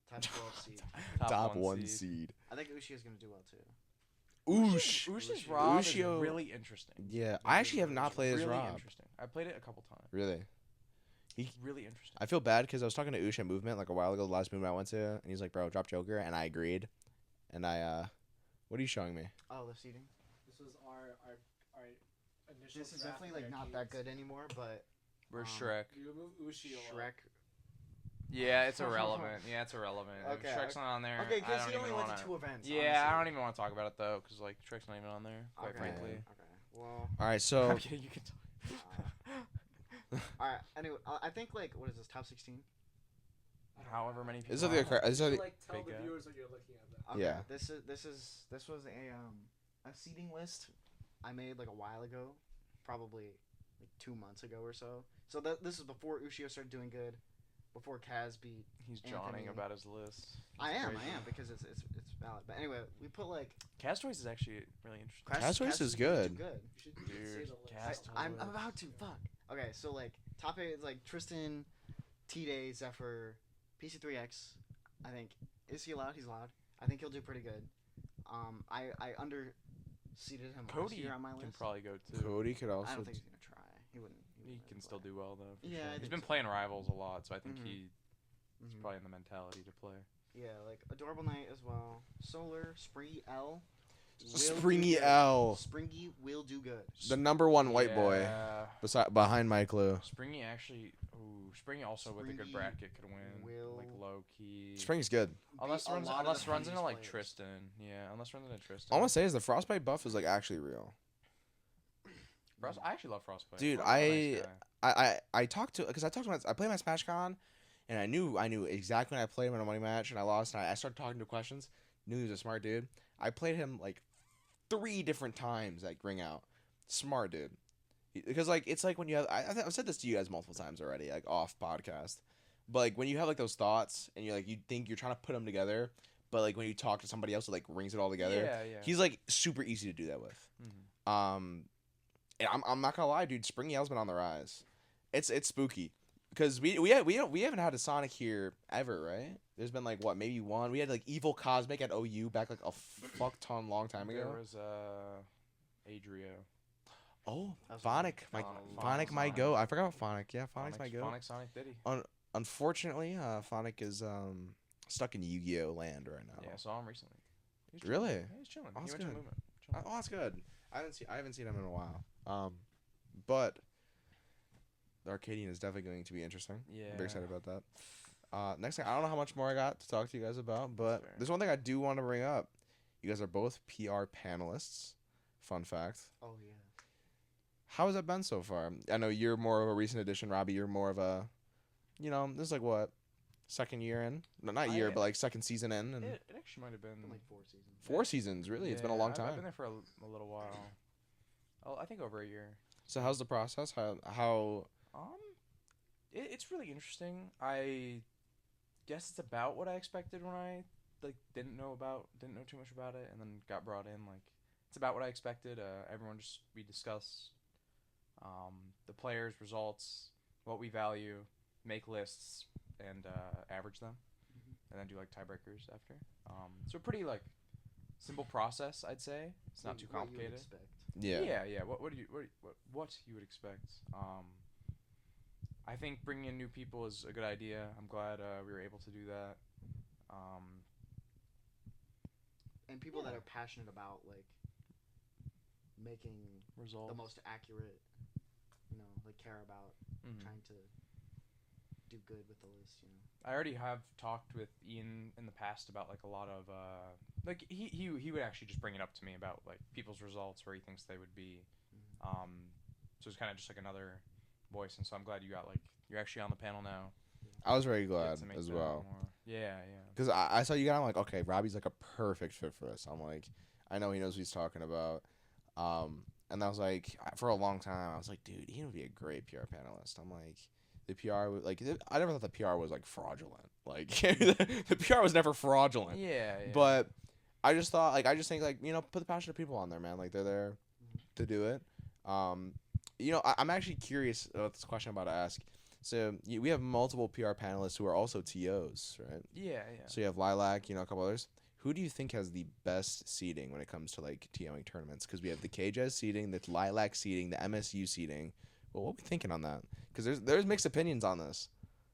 top 12 seed. Top one seed. I think Ushia's gonna do well too. Oosh. Ush's Ushio. Rob Ushio- is really interesting. Yeah, I actually have not played as Really Rob. interesting. I I played it a couple times. Really? It's really interesting. I feel bad because I was talking to Ush at Movement like a while ago, the last movement I went to, and he's like, bro, drop Joker, and I agreed. And what are you showing me? Oh, the seating. This was our initial. This is draft definitely of like the not that arcades. good anymore, but Where's Shrek? You remove Ushi a lot. Shrek. Yeah, it's irrelevant. Yeah, it's irrelevant. Okay, If Shrek's not on there. Okay, I because don't he only even went wanna... to 2 events. Yeah, I honestly. don't even want to talk about it though, because like Shrek's not even on there. Quite Okay. frankly. Okay. Well. All right, so I'm kidding. You can talk. All right. Anyway, I think like what is this top 16? However many people. This is the are. this You is should, the, like tell big the guy. viewers what you're looking at. Then. Okay, Yeah. This was a seating list I made like a while ago, probably like 2 months ago or so. So this is before Ushio started doing good, before Kaz beat. He's Anthony. jawing about his list. I am crazy. because it's valid. But anyway, we put like Cast is actually really interesting. Caz really is good. You should say Dude, the list. Cast I'm Toys. about to fuck. Okay, so like top 8 is like Tristan, T-Day, Zephyr, PC3X. I think is he allowed? He's allowed. I think he'll do pretty good. I underseeded him last Cody year on my can list. probably go too. Cody could also. I don't think he's gonna try. He wouldn't. He wouldn't can really still play. do well though. For Yeah, sure. I He's think been so. playing rivals a lot, so I think Mhm. he's Mhm. probably in the mentality to play. Yeah, like Adorable Knight as well. Solar, Springy L. will do Springy good. L, Springy will do good. the #1 white boy, Yeah. behind Mike Lou. Springy actually. Ooh, Springy also with a good Springy bracket could win. will Like low key. Spring's good. Unless Beat a runs lot of unless the runs into previous like players. Tristan. Yeah, unless runs into Tristan. All I'm gonna say is the Frostbite buff is like actually real. I actually love Frostbite. Dude, Frostbite's a nice guy. I talked to because I played my SmashCon, and I knew exactly when I played him in a money match and I lost, and I started talking to questions. Knew he was a smart dude. I played him like 3 different times at Ring Out. Smart dude. Because like it's like when you have I've said this to you guys multiple times already, like off podcast. But like when you have like those thoughts and you're like you think you're trying to put them together, but like when you talk to somebody else, it like rings it all together. Yeah. He's like super easy to do that with. Mhm. And I'm not gonna lie, dude. Springy L's been on the rise. It's spooky because we haven't had a Sonic here ever, right? There's been like what, maybe one. We had like Evil Cosmic at OU back like a fuck ton long time There ago. was Adrio. Oh, That was Phonic, Phonic might go. I forgot about Phonic. Yeah, Phonic's might go. Phonic Sonic Diddy. Unfortunately, Phonic is stuck in Yu-Gi-Oh land right now. Yeah, I saw him recently. He's Really? chilling. Yeah, he's chilling. Oh, He that's went to good. Movement. Chilling. Oh, that's good. I haven't seen him in a while. But the Arcadian is definitely going to be interesting. Yeah. I'm very excited about that. Next thing, I don't know how much more I got to talk to you guys about, but fair. there's one thing I do want to bring up. You guys are both PR panelists. Fun fact. Oh yeah. How has that been so far? I know you're more of a recent addition, Robbie. You're more of a, this is like what, second year in? No, not year, but like second season in, and It actually might have been Been like 4 seasons. 4 seasons. Really, it's been a long I've time. been there for a little while. Oh, I think over a year. So how's the process? How? It's really interesting. I guess it's about what I expected when I didn't know too much about it, and then got brought in. Like, it's about what I expected. We discuss the players' results, what we value, make lists, and average them, and then do like tiebreakers after. So pretty like simple process, I'd say. It's not too What you would complicated. expect. Yeah. What you would expect? I think bringing in new people is a good idea. I'm glad we were able to do that. And people that Yeah. are passionate about like making Results. the most accurate, like care about Mhm. trying to do good with the list. I already have talked with Ian in the past about like a lot of like he would actually just bring it up to me about like people's results, where he thinks they would be. So it's kind of just like another voice, and so I'm glad you're actually on the panel now. I was very Get glad to make as that well. more- Yeah. Because I saw you guys, I'm like, okay, Robbie's like a perfect fit for this. I'm like, I know he knows what he's talking about. And I was like, for a long time, I was like, dude, he would be a great PR panelist. I'm like, the PR, I never thought the PR was like fraudulent. Like, the PR was never fraudulent. Yeah. But I just thought, like, put the passionate people on there, man. Like, they're there to do it. I'm actually curious about this question I'm about to ask. So we have multiple PR panelists who are also TOs, right? Yeah. So you have Lilac, a couple others. Who do you think has the best seeding when it comes to like TOing tournaments? Because we have the KJS seeding, the Lilac seeding, the MSU seeding. Well, what are we thinking on that? Because there's mixed opinions on this.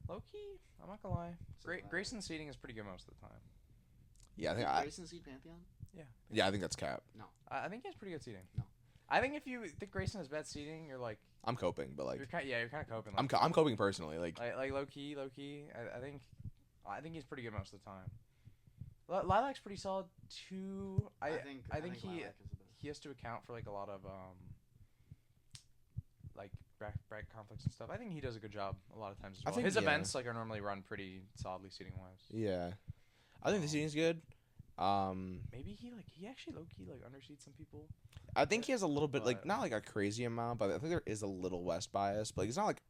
Low key, I'm not gonna lie. So, Grayson's seating is pretty good most of the time. Yeah, I think Grayson seed Pantheon? yeah, I think that's cap. I think he has pretty good seating. No. I think if you think Grayson has bad seating, you're like I'm coping, but like you're kind of coping. I'm coping personally. Like low key. I think he's pretty good most of the time. Lilac's pretty solid too. I think he Lilac is the best. he has to account for like a lot of like bracket conflicts and stuff. I think he does a good job a lot of times as I well. think, His yeah. events like are normally run pretty solidly seating wise. yeah, I think the seating's good. Maybe he actually low key like underseeds some people. I think he has a little bit like But- not like a crazy amount, but I think there is a little West bias. But like, it's not like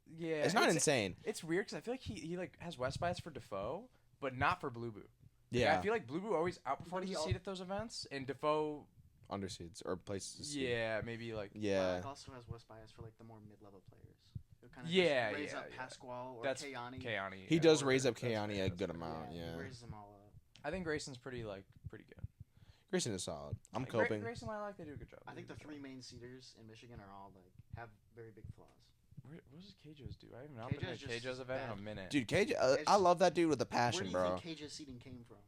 Yeah. it's not insane. It's weird because I feel like he like has West bias for Defoe, but not for Blue Boo. Like, Yeah, I feel like Blue Boo always But outperforms he his al- seed at those events, and Defoe, underseeds or places. to see. yeah, maybe like Yeah. Lilac also has West bias for like the more mid-level players. He'll kind of Yeah, raise yeah, up yeah. Pasquale or That's Kayani. Kayani. He yeah. does or- raise up that's fair, Kayani a that's good fair. amount. He Yeah, raises them all up. I think Grayson's pretty good. Grayson is solid. I'm Like, coping. Grayson and Lilac, they do a good job. I They think do the a good three job. main seeders in Michigan are all like have very big flaws. What does Kajos do? I haven't been Kajos to a just Kajos event in a bad. minute. Dude, Cage, It's- I love that dude with a Where passion, do you bro. think Cage's seeding came from?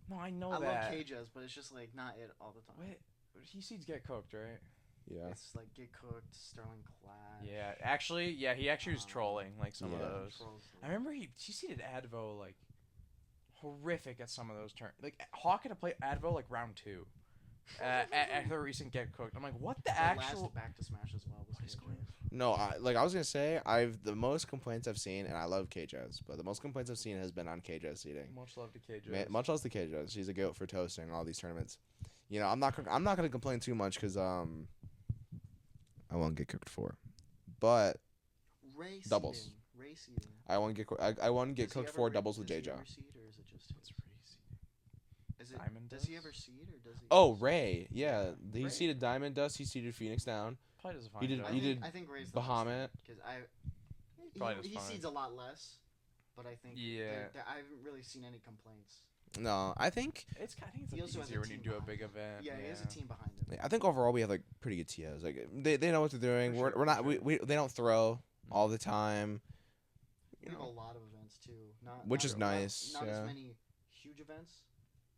No, I know I that. love Cage's, but it's just like not it all the time. What? He seeds get cooked, right? Yeah. It's like Get Cooked, Sterling Clash. Yeah, actually, he actually was trolling like some of Yeah. those. I remember he seeded Advo like horrific at some of those turns. Like Hawk had to play Advo like round 2 at the recent Get Cooked. I'm like, what the The actual? last back to Smash as well was What is Cage. going on? No, I was gonna say the most complaints I've seen, and I love KJ's, but the most complaints I've seen has been on KJ's seating. Much love to Kajos. Much less to KJ's. She's a goat for toasting all these tournaments. You know, I'm not gonna complain too much because I won't get cooked for, but Ray Doubles. seeding. Ray seeding. I won't get I won't get Does he cooked ever for ra- doubles with does he JJ. ever seed, or is it just It's his? crazy. Is it? Diamond Does he Dust? ever seed or does he? Oh, Ray, yeah, he Ray. seeded Diamond Dust. He seeded Phoenix down. Probably does a fine He did- job. I he think, did I think Ray's the Bahamut. because Probably does he fine. seeds a lot less, but I think Yeah. I haven't really seen any complaints. No, I think I think it's He like also has a easier when you team do a behind big him. event. Yeah, he has a team behind him. I think overall we have like pretty good TOs. Like they know what they're doing. For We're sure, we're not for we they don't throw all the time. We have a lot of events too, not Which not is a lot- nice, Not yeah. as many huge events,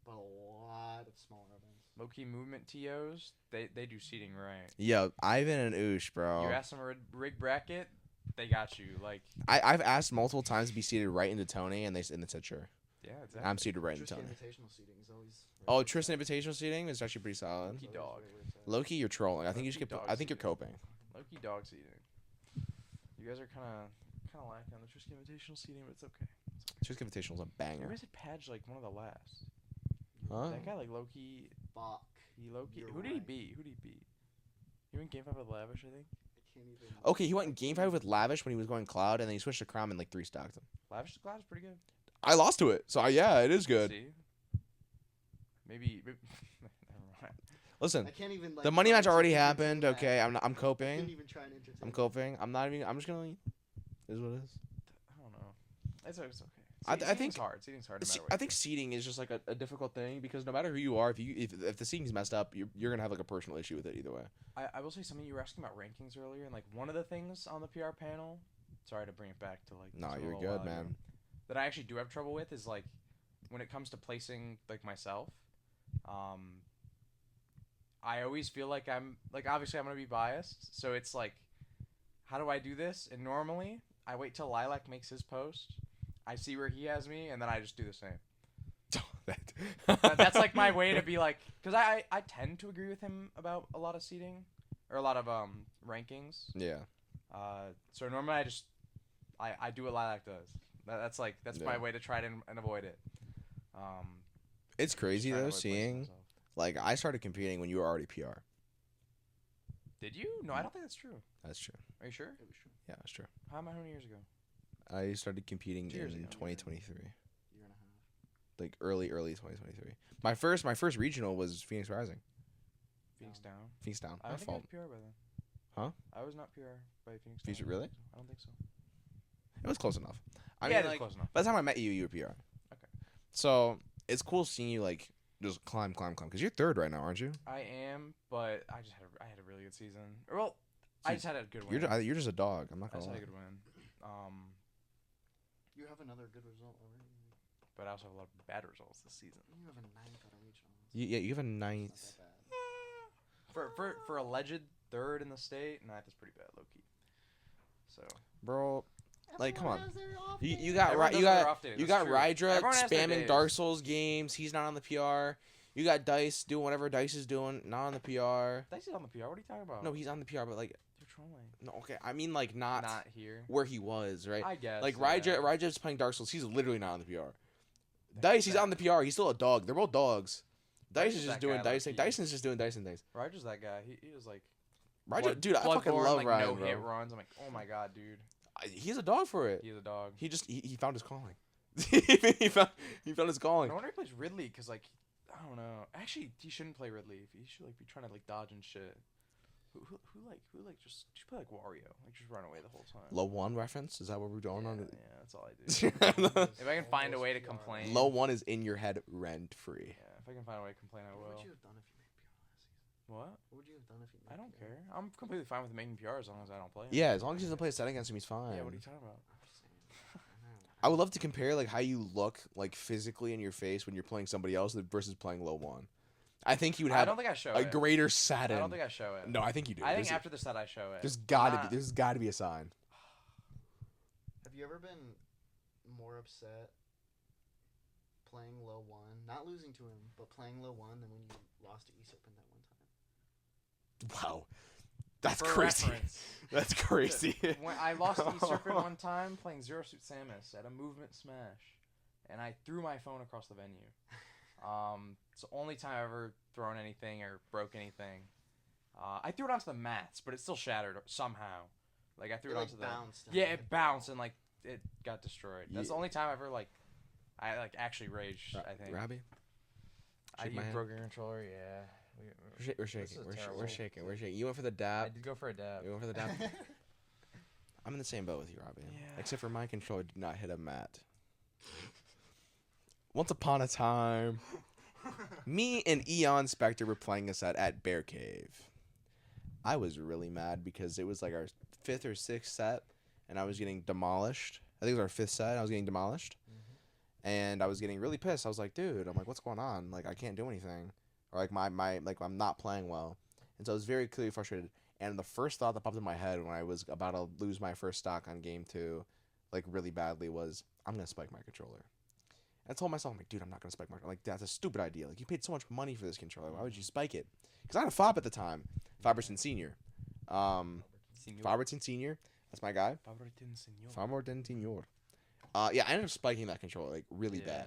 but a lot of smaller events. Low key movement TOs, they do seating right. Yeah, Ivan and Oosh, bro. You ask them a rig bracket, they got you. Like I've asked multiple times to be seated right into Tony, and they said sure. yeah, exactly. I'm seated right into Tristan Tony. Invitational seating is always. Oh, Tristan Invitational seating is actually pretty solid. Low-key dog. Loki, you're trolling. I think you should Low-key get. dog I think you're seating. coping. Low key dog seating. You guys are kind of lacking on the Tristan Invitational seating, but it's okay. Tristan Invitational is a You banger. guys had Padge like one of the last. Huh? That guy like low key. Fuck. He low key. You're Who did he right. beat? He went game 5 with Lavish, I think. I can't even. Okay, he went in game 5 with Lavish when he was going Cloud, and then he switched to Crown and like 3-stacked him. Lavish Cloud is pretty good. I lost to it, so yeah, it is good. See? Maybe never mind. Listen, I can't even. Like, the money try match to already entertain happened. that. Okay, I'm Couldn't coping. even try and entertain. I'm coping. I'm not even. I'm just gonna. Is what it is. I don't know. It's okay. I Seating's think- hard. Seating's hard no matter what. I think seating is just like a difficult thing because no matter who you are, if the seating's messed up, you're gonna have like a personal issue with it either way. I will say something you were asking about rankings earlier, and like one of the things on the PR panel. Sorry to bring it back to like. No, to a you're little good, while ago, man. That I actually do have trouble with is like when it comes to placing like myself. I always feel like I'm like obviously I'm gonna be biased, so it's like, how do I do this? And normally I wait till Lilac makes his post, I see where he has me, and then I just do the same. That's like my way to be like, because I tend to agree with him about a lot of seating or a lot of rankings. Yeah. So normally I do what Lilac does. That's Yeah. my way to try to and avoid it. It's crazy Try to though avoid placing seeing myself. like I started competing when you were already PR. Did you? No, I don't think that's true. That's true. Are you sure? It was true. Yeah, that's true. How many years ago? I started competing 2 years in ago. 2023, Year and a half. like early 2023. My first regional was Phoenix Rising. Phoenix Down. down. Phoenix down. I My don't think I fault. was PR by then. Huh? I was not PR by Phoenix Phoenix- down. really? I don't think so. It was close enough. I Yeah, mean, it was like, close enough. by the time I met you, you were PR. Okay. So it's cool seeing you like just climb, because you're third right now, aren't you? I am, but I had a really good season. Well, I just had a good win. You're just a dog. I'm not I gonna just lie. had a good win. You have another good result already. But I also have a lot of bad results this season. You have a 9th out of regionals. Yeah, you have a It's ninth. not that bad. For alleged third in the state, ninth is pretty bad, low key. So Bro, like, come on. Everyone has their off You day. got Everyone you does their got off days, you that's got true. Rydra Everyone has their spamming days. Dark Souls games. He's not on the PR. You got Dice doing whatever Dice is doing, not on the PR. Dice is on the PR. What are you talking about? No, he's on the PR, but like, You're trolling. no, okay. I mean, like, not Here. where he was, right? I guess. Like yeah. Ryja's playing Dark Souls. He's literally not on the PR. Dice, he's on the PR. He's still a dog. They're both dogs. Dice Ryja's is just that doing guy, Dice things. low-key. Dyson's just doing Dyson things. Ryder's that guy. He was like. Ryja, dude, I fucking Bloodborne, love like, Ryja, no bro. hit runs. I'm like, oh my god, dude. He's a dog for it. He's a dog. He found his calling. he found his calling. I wonder if he plays Ridley because like I don't know. Actually, he shouldn't play Ridley. He should like be trying to like dodge and shit. Who just play like Wario, like just run away the whole time. Low one reference? Is that what we're doing on? Yeah, that's all I do. If I can find a way to complain. Low one is in your head rent free. Yeah, if I can find a way to complain, I What will. would you have done if you made PR last season? What? What would you have done if you made I don't PR? care. I'm completely fine with making PR as long as I don't play him. Yeah, as long as he doesn't play a set against him, he's fine. Yeah, what are you talking about? I'm just saying. I know. I would love to compare like how you look like physically in your face when you're playing somebody else versus playing low one. I think you would I have don't think I show a it. greater I Saturn. don't think I show it. No, I think you do. I think There's- after the set I show it. there's gotta be a sign. Have you ever been more upset playing low one, not losing to him, but playing low one than when you lost to E-Serpent that one time? Wow, that's For crazy. reference, That's crazy. when I lost to E-Serpent one time playing Zero Suit Samus at a movement smash, and I threw my phone across the venue. It's the only time I've ever thrown anything or broke anything. I threw it onto the mats, but it still shattered somehow. Like I threw it, It, onto the bounced. and yeah, hit it the bounced wall. and like it got destroyed. That's the Yeah. only time I ever I actually raged. I think. Robbie, I shake my you hand. broke your controller. Yeah. we're This shaking. is We're terrible. shaking. We're shaking. You went for the I dab. did go for a dab. You went for the dab. I'm in the same boat with you, Robbie. Yeah. Except for my controller did not hit a mat. Once upon a time, me and Eon Spectre were playing a set at Bear Cave. I was really mad because it was like our 5th or 6th set, and I was getting demolished. I think it was our 5th set, and I was getting demolished. And I was getting really pissed. I was like, dude, I'm like, what's going on? Like, I can't do anything. Or like like I'm not playing well. And so I was very clearly frustrated. And the first thought that popped in my head when I was about to lose my first stock on game 2, like really badly, was I'm gonna spike my controller. And I told myself, I'm like, dude, I'm not gonna spike my controller. Like, that's a stupid idea. Like, you paid so much money for this controller. Why would you spike it? Because I had a FOB at the time, Faberton Senior. Faberton Senior. That's my guy. Faberton Senior. Yeah, I ended up spiking that controller like really bad.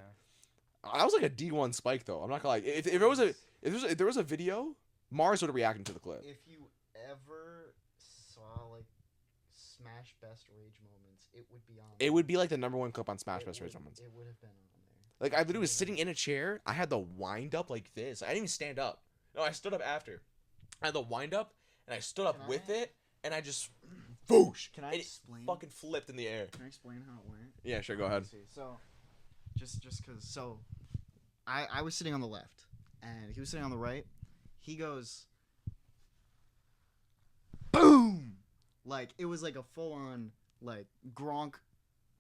That was like a D1 spike though. I'm not gonna lie. If there was a video, Mars would have reacted to the clip. If you ever saw like Smash Best Rage moments, it would be on. It would be like the #1 clip on Smash It Bros. would- Rage moments. It would have been on there. Like I literally was sitting in a chair. I had the wind up like this. I didn't even stand up. No, I stood up after. I had the wind up and I stood up Can with I- it and I just whoosh. Can I and explain? It fucking flipped in the air. Can I explain how it went? Yeah, sure. Go ahead. Let's see. So, just cause. So, I was sitting on the left, and he was sitting on the right. He goes, boom! Like it was like a full on like Gronk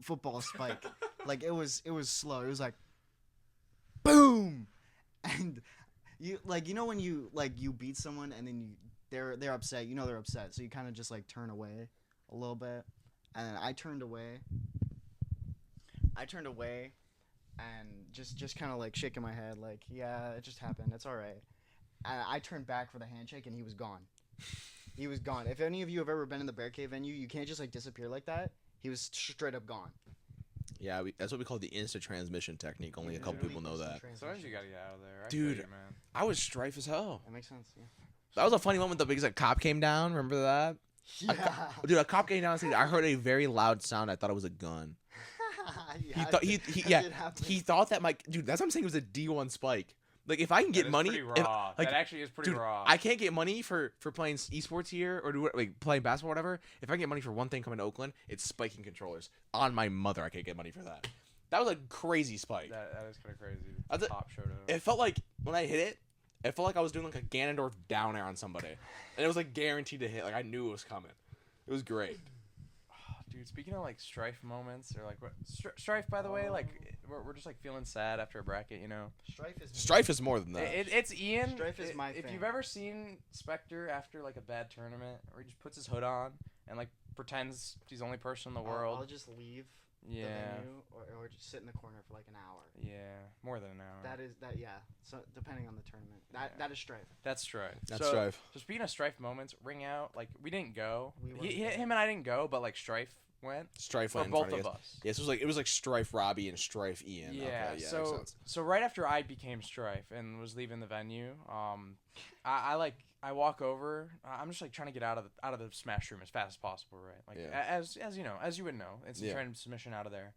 football spike. Like it was slow. It was like, boom, and you know when you you beat someone and then they're upset. You know they're upset, so you kind of just like turn away a little bit, and I turned away. And just kind of like shaking my head, like, yeah, it just happened. It's all right. And I turned back for the handshake, and he was gone. He was gone. If any of you have ever been in the Bear Cave venue, you can't just like disappear like that. He was straight up gone. Yeah, that's what we call the instant transmission technique. Only a couple people know that. Sometimes you gotta get out of there. I Dude. feel you, man. I was strife as hell. That makes sense. Yeah. That was a funny moment though because a cop came down. Remember that? Dude, a cop came down and said, I heard a very loud sound. I thought it was a gun. He thought that my dude. That's what I'm saying. It was a D1 spike. Like if I can get That is money, pretty if, raw. like, That actually is pretty dude, raw. I can't get money for playing esports here or like playing basketball or whatever. If I can get money for one thing coming to Oakland, it's spiking controllers. On my mother, I can't get money for that. That was a crazy spike. That is kind of crazy. That's Top showed up. It felt like when I hit it, it felt like I was doing like a Ganondorf down air on somebody, and it was like guaranteed to hit. Like I knew it was coming. It was great. Dude, speaking of like strife moments or like strife, by the way, like we're just like feeling sad after a bracket, you know. Strife is more than that. It's Ian. Strife is my If thing. you've ever seen Spectre after like a bad tournament, where he just puts his hood on and like pretends he's the only person in the world. I'll just leave Yeah. the venue or just sit in the corner for like an hour. Yeah, more than an hour. Yeah. So depending on the tournament, that is strife. That's strife. That's strife. So speaking of strife moments, Ring Out, like we didn't go. We weren't Him and I didn't go, but like strife went. Strife For went in both front of you. us. Yes, it was like Strife Robbie and Strife Ian. Yeah. Okay, yeah, makes sense. So right after I became strife and was leaving the venue, I walk over. I'm just like trying to get out of the smash room as fast as possible, right? Like Yeah. as you know, as you would know, it's a Yeah. trend submission out of there.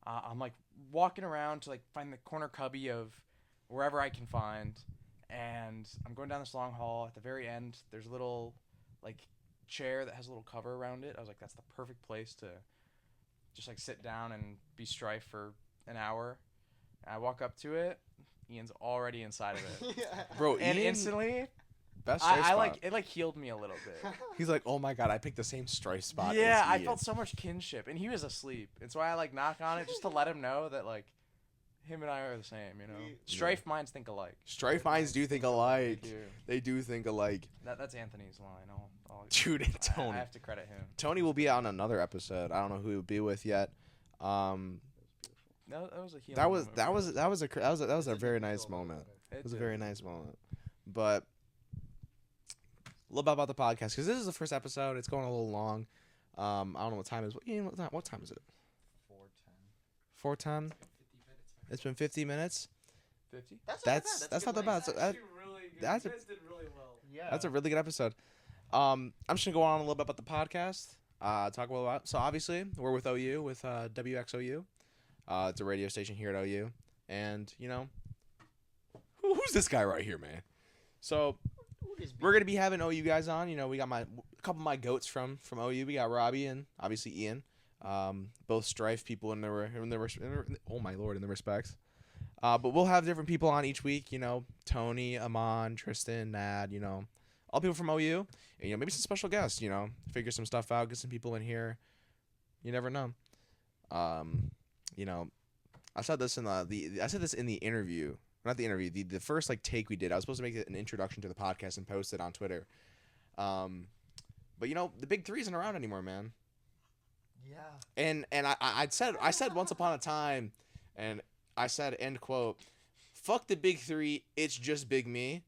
I'm like walking around to like find the corner cubby of wherever I can find, and I'm going down this long hall. At the very end, there's a little like chair that has a little cover around it. I was like, that's the perfect place to just like sit down and be strife for an hour. I walk up to it. Ian's already inside of it. Bro, And Ian, instantly, best Strife I spot. like it. Like healed me a little bit. He's like, oh my god, I picked the same Strife spot. Yeah, as I Ian. felt so much kinship, and he was asleep, and so I like knock on it just to let him know that like him and I are the same. You know, strife minds think alike. Strife minds do think alike. They do. They do think alike. That's Anthony's line. Dude, and I Tony. have to credit him. Tony will be on another episode. I don't know who he'll be with yet. That was a healing That was moment that for was us. that was a very nice moment. It was a very nice moment. But a little bit about the podcast, because this is the first episode. It's going a little long. I don't know what time it is. What time is it? 4:10. 4:10. It's been 50 minutes. 50. That's not that bad. That's actually really good. that's You a- guys did really well. Yeah. That's a really good episode. I'm just gonna go on a little bit about the podcast. Talk a little about. So obviously we're with OU, with WXOU. It's a radio station here at OU, and you know, who's this guy right here, man? So we're gonna be having OU guys on. You know, we got a couple of my goats from OU. We got Robbie and obviously Ian. Both strife people in their oh my lord, in their respects. But we'll have different people on each week. You know, Tony, Amon, Tristan, Nad. You know, all people from OU. And, you know, maybe some special guests. You know, figure some stuff out. Get some people in here. You never know. You know, I said this in the interview. Not the interview. The first like take we did. I was supposed to make it an introduction to the podcast and post it on Twitter. But you know, the big three isn't around anymore, man. Yeah. And I said once upon a time, and I said, end quote, fuck the big three, it's just big me.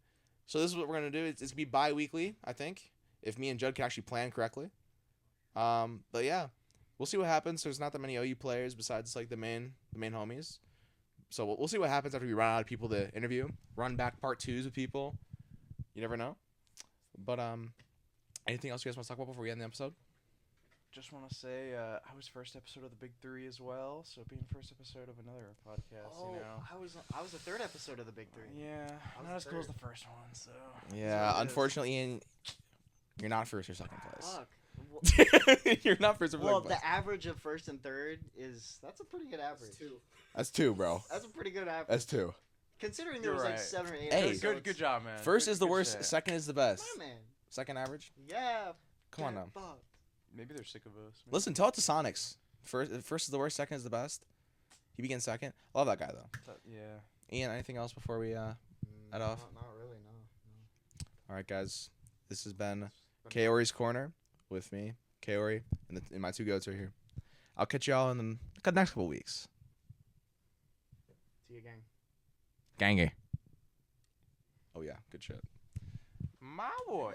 So this is what we're gonna do. It's gonna be bi-weekly, I think, if me and Judd can actually plan correctly. But yeah, we'll see what happens. There's not that many OU players besides like the main homies. So we'll see what happens after we run out of people to interview. Run back part 2s with people. You never know. But anything else you guys want to talk about before we end the episode? Just want to say I was first episode of the Big Three as well, so being first episode of another podcast, you know. I was the third episode of the Big Three. Yeah, was not as cool as third. the first one, so. Yeah, what it is. unfortunately, Ian, you're not first or second place. Fuck. You're not first or second Well, place. the average of first and third that's a pretty good average. It's 2. That's 2, bro. That's a pretty good average. That's 2. Considering there You're was like right. 7 or 8 Hey. episodes. Good job, man. First Good- is the good worst. shit. Second is the best. My man. Second average. Yeah. Come on now. Fuck. Maybe they're sick of us. Maybe. Listen, tell it to Sonics. First is the worst. Second is the best. He begins second. Love that guy though. Yeah. Ian, anything else before we Head off? Not really, no. All right, guys. This has been Kaoris Korner with me, Kaori, and my 2 goats are here. I'll catch y'all in the next couple weeks. See you, gang. Gangy. Oh yeah, good shit. My boy.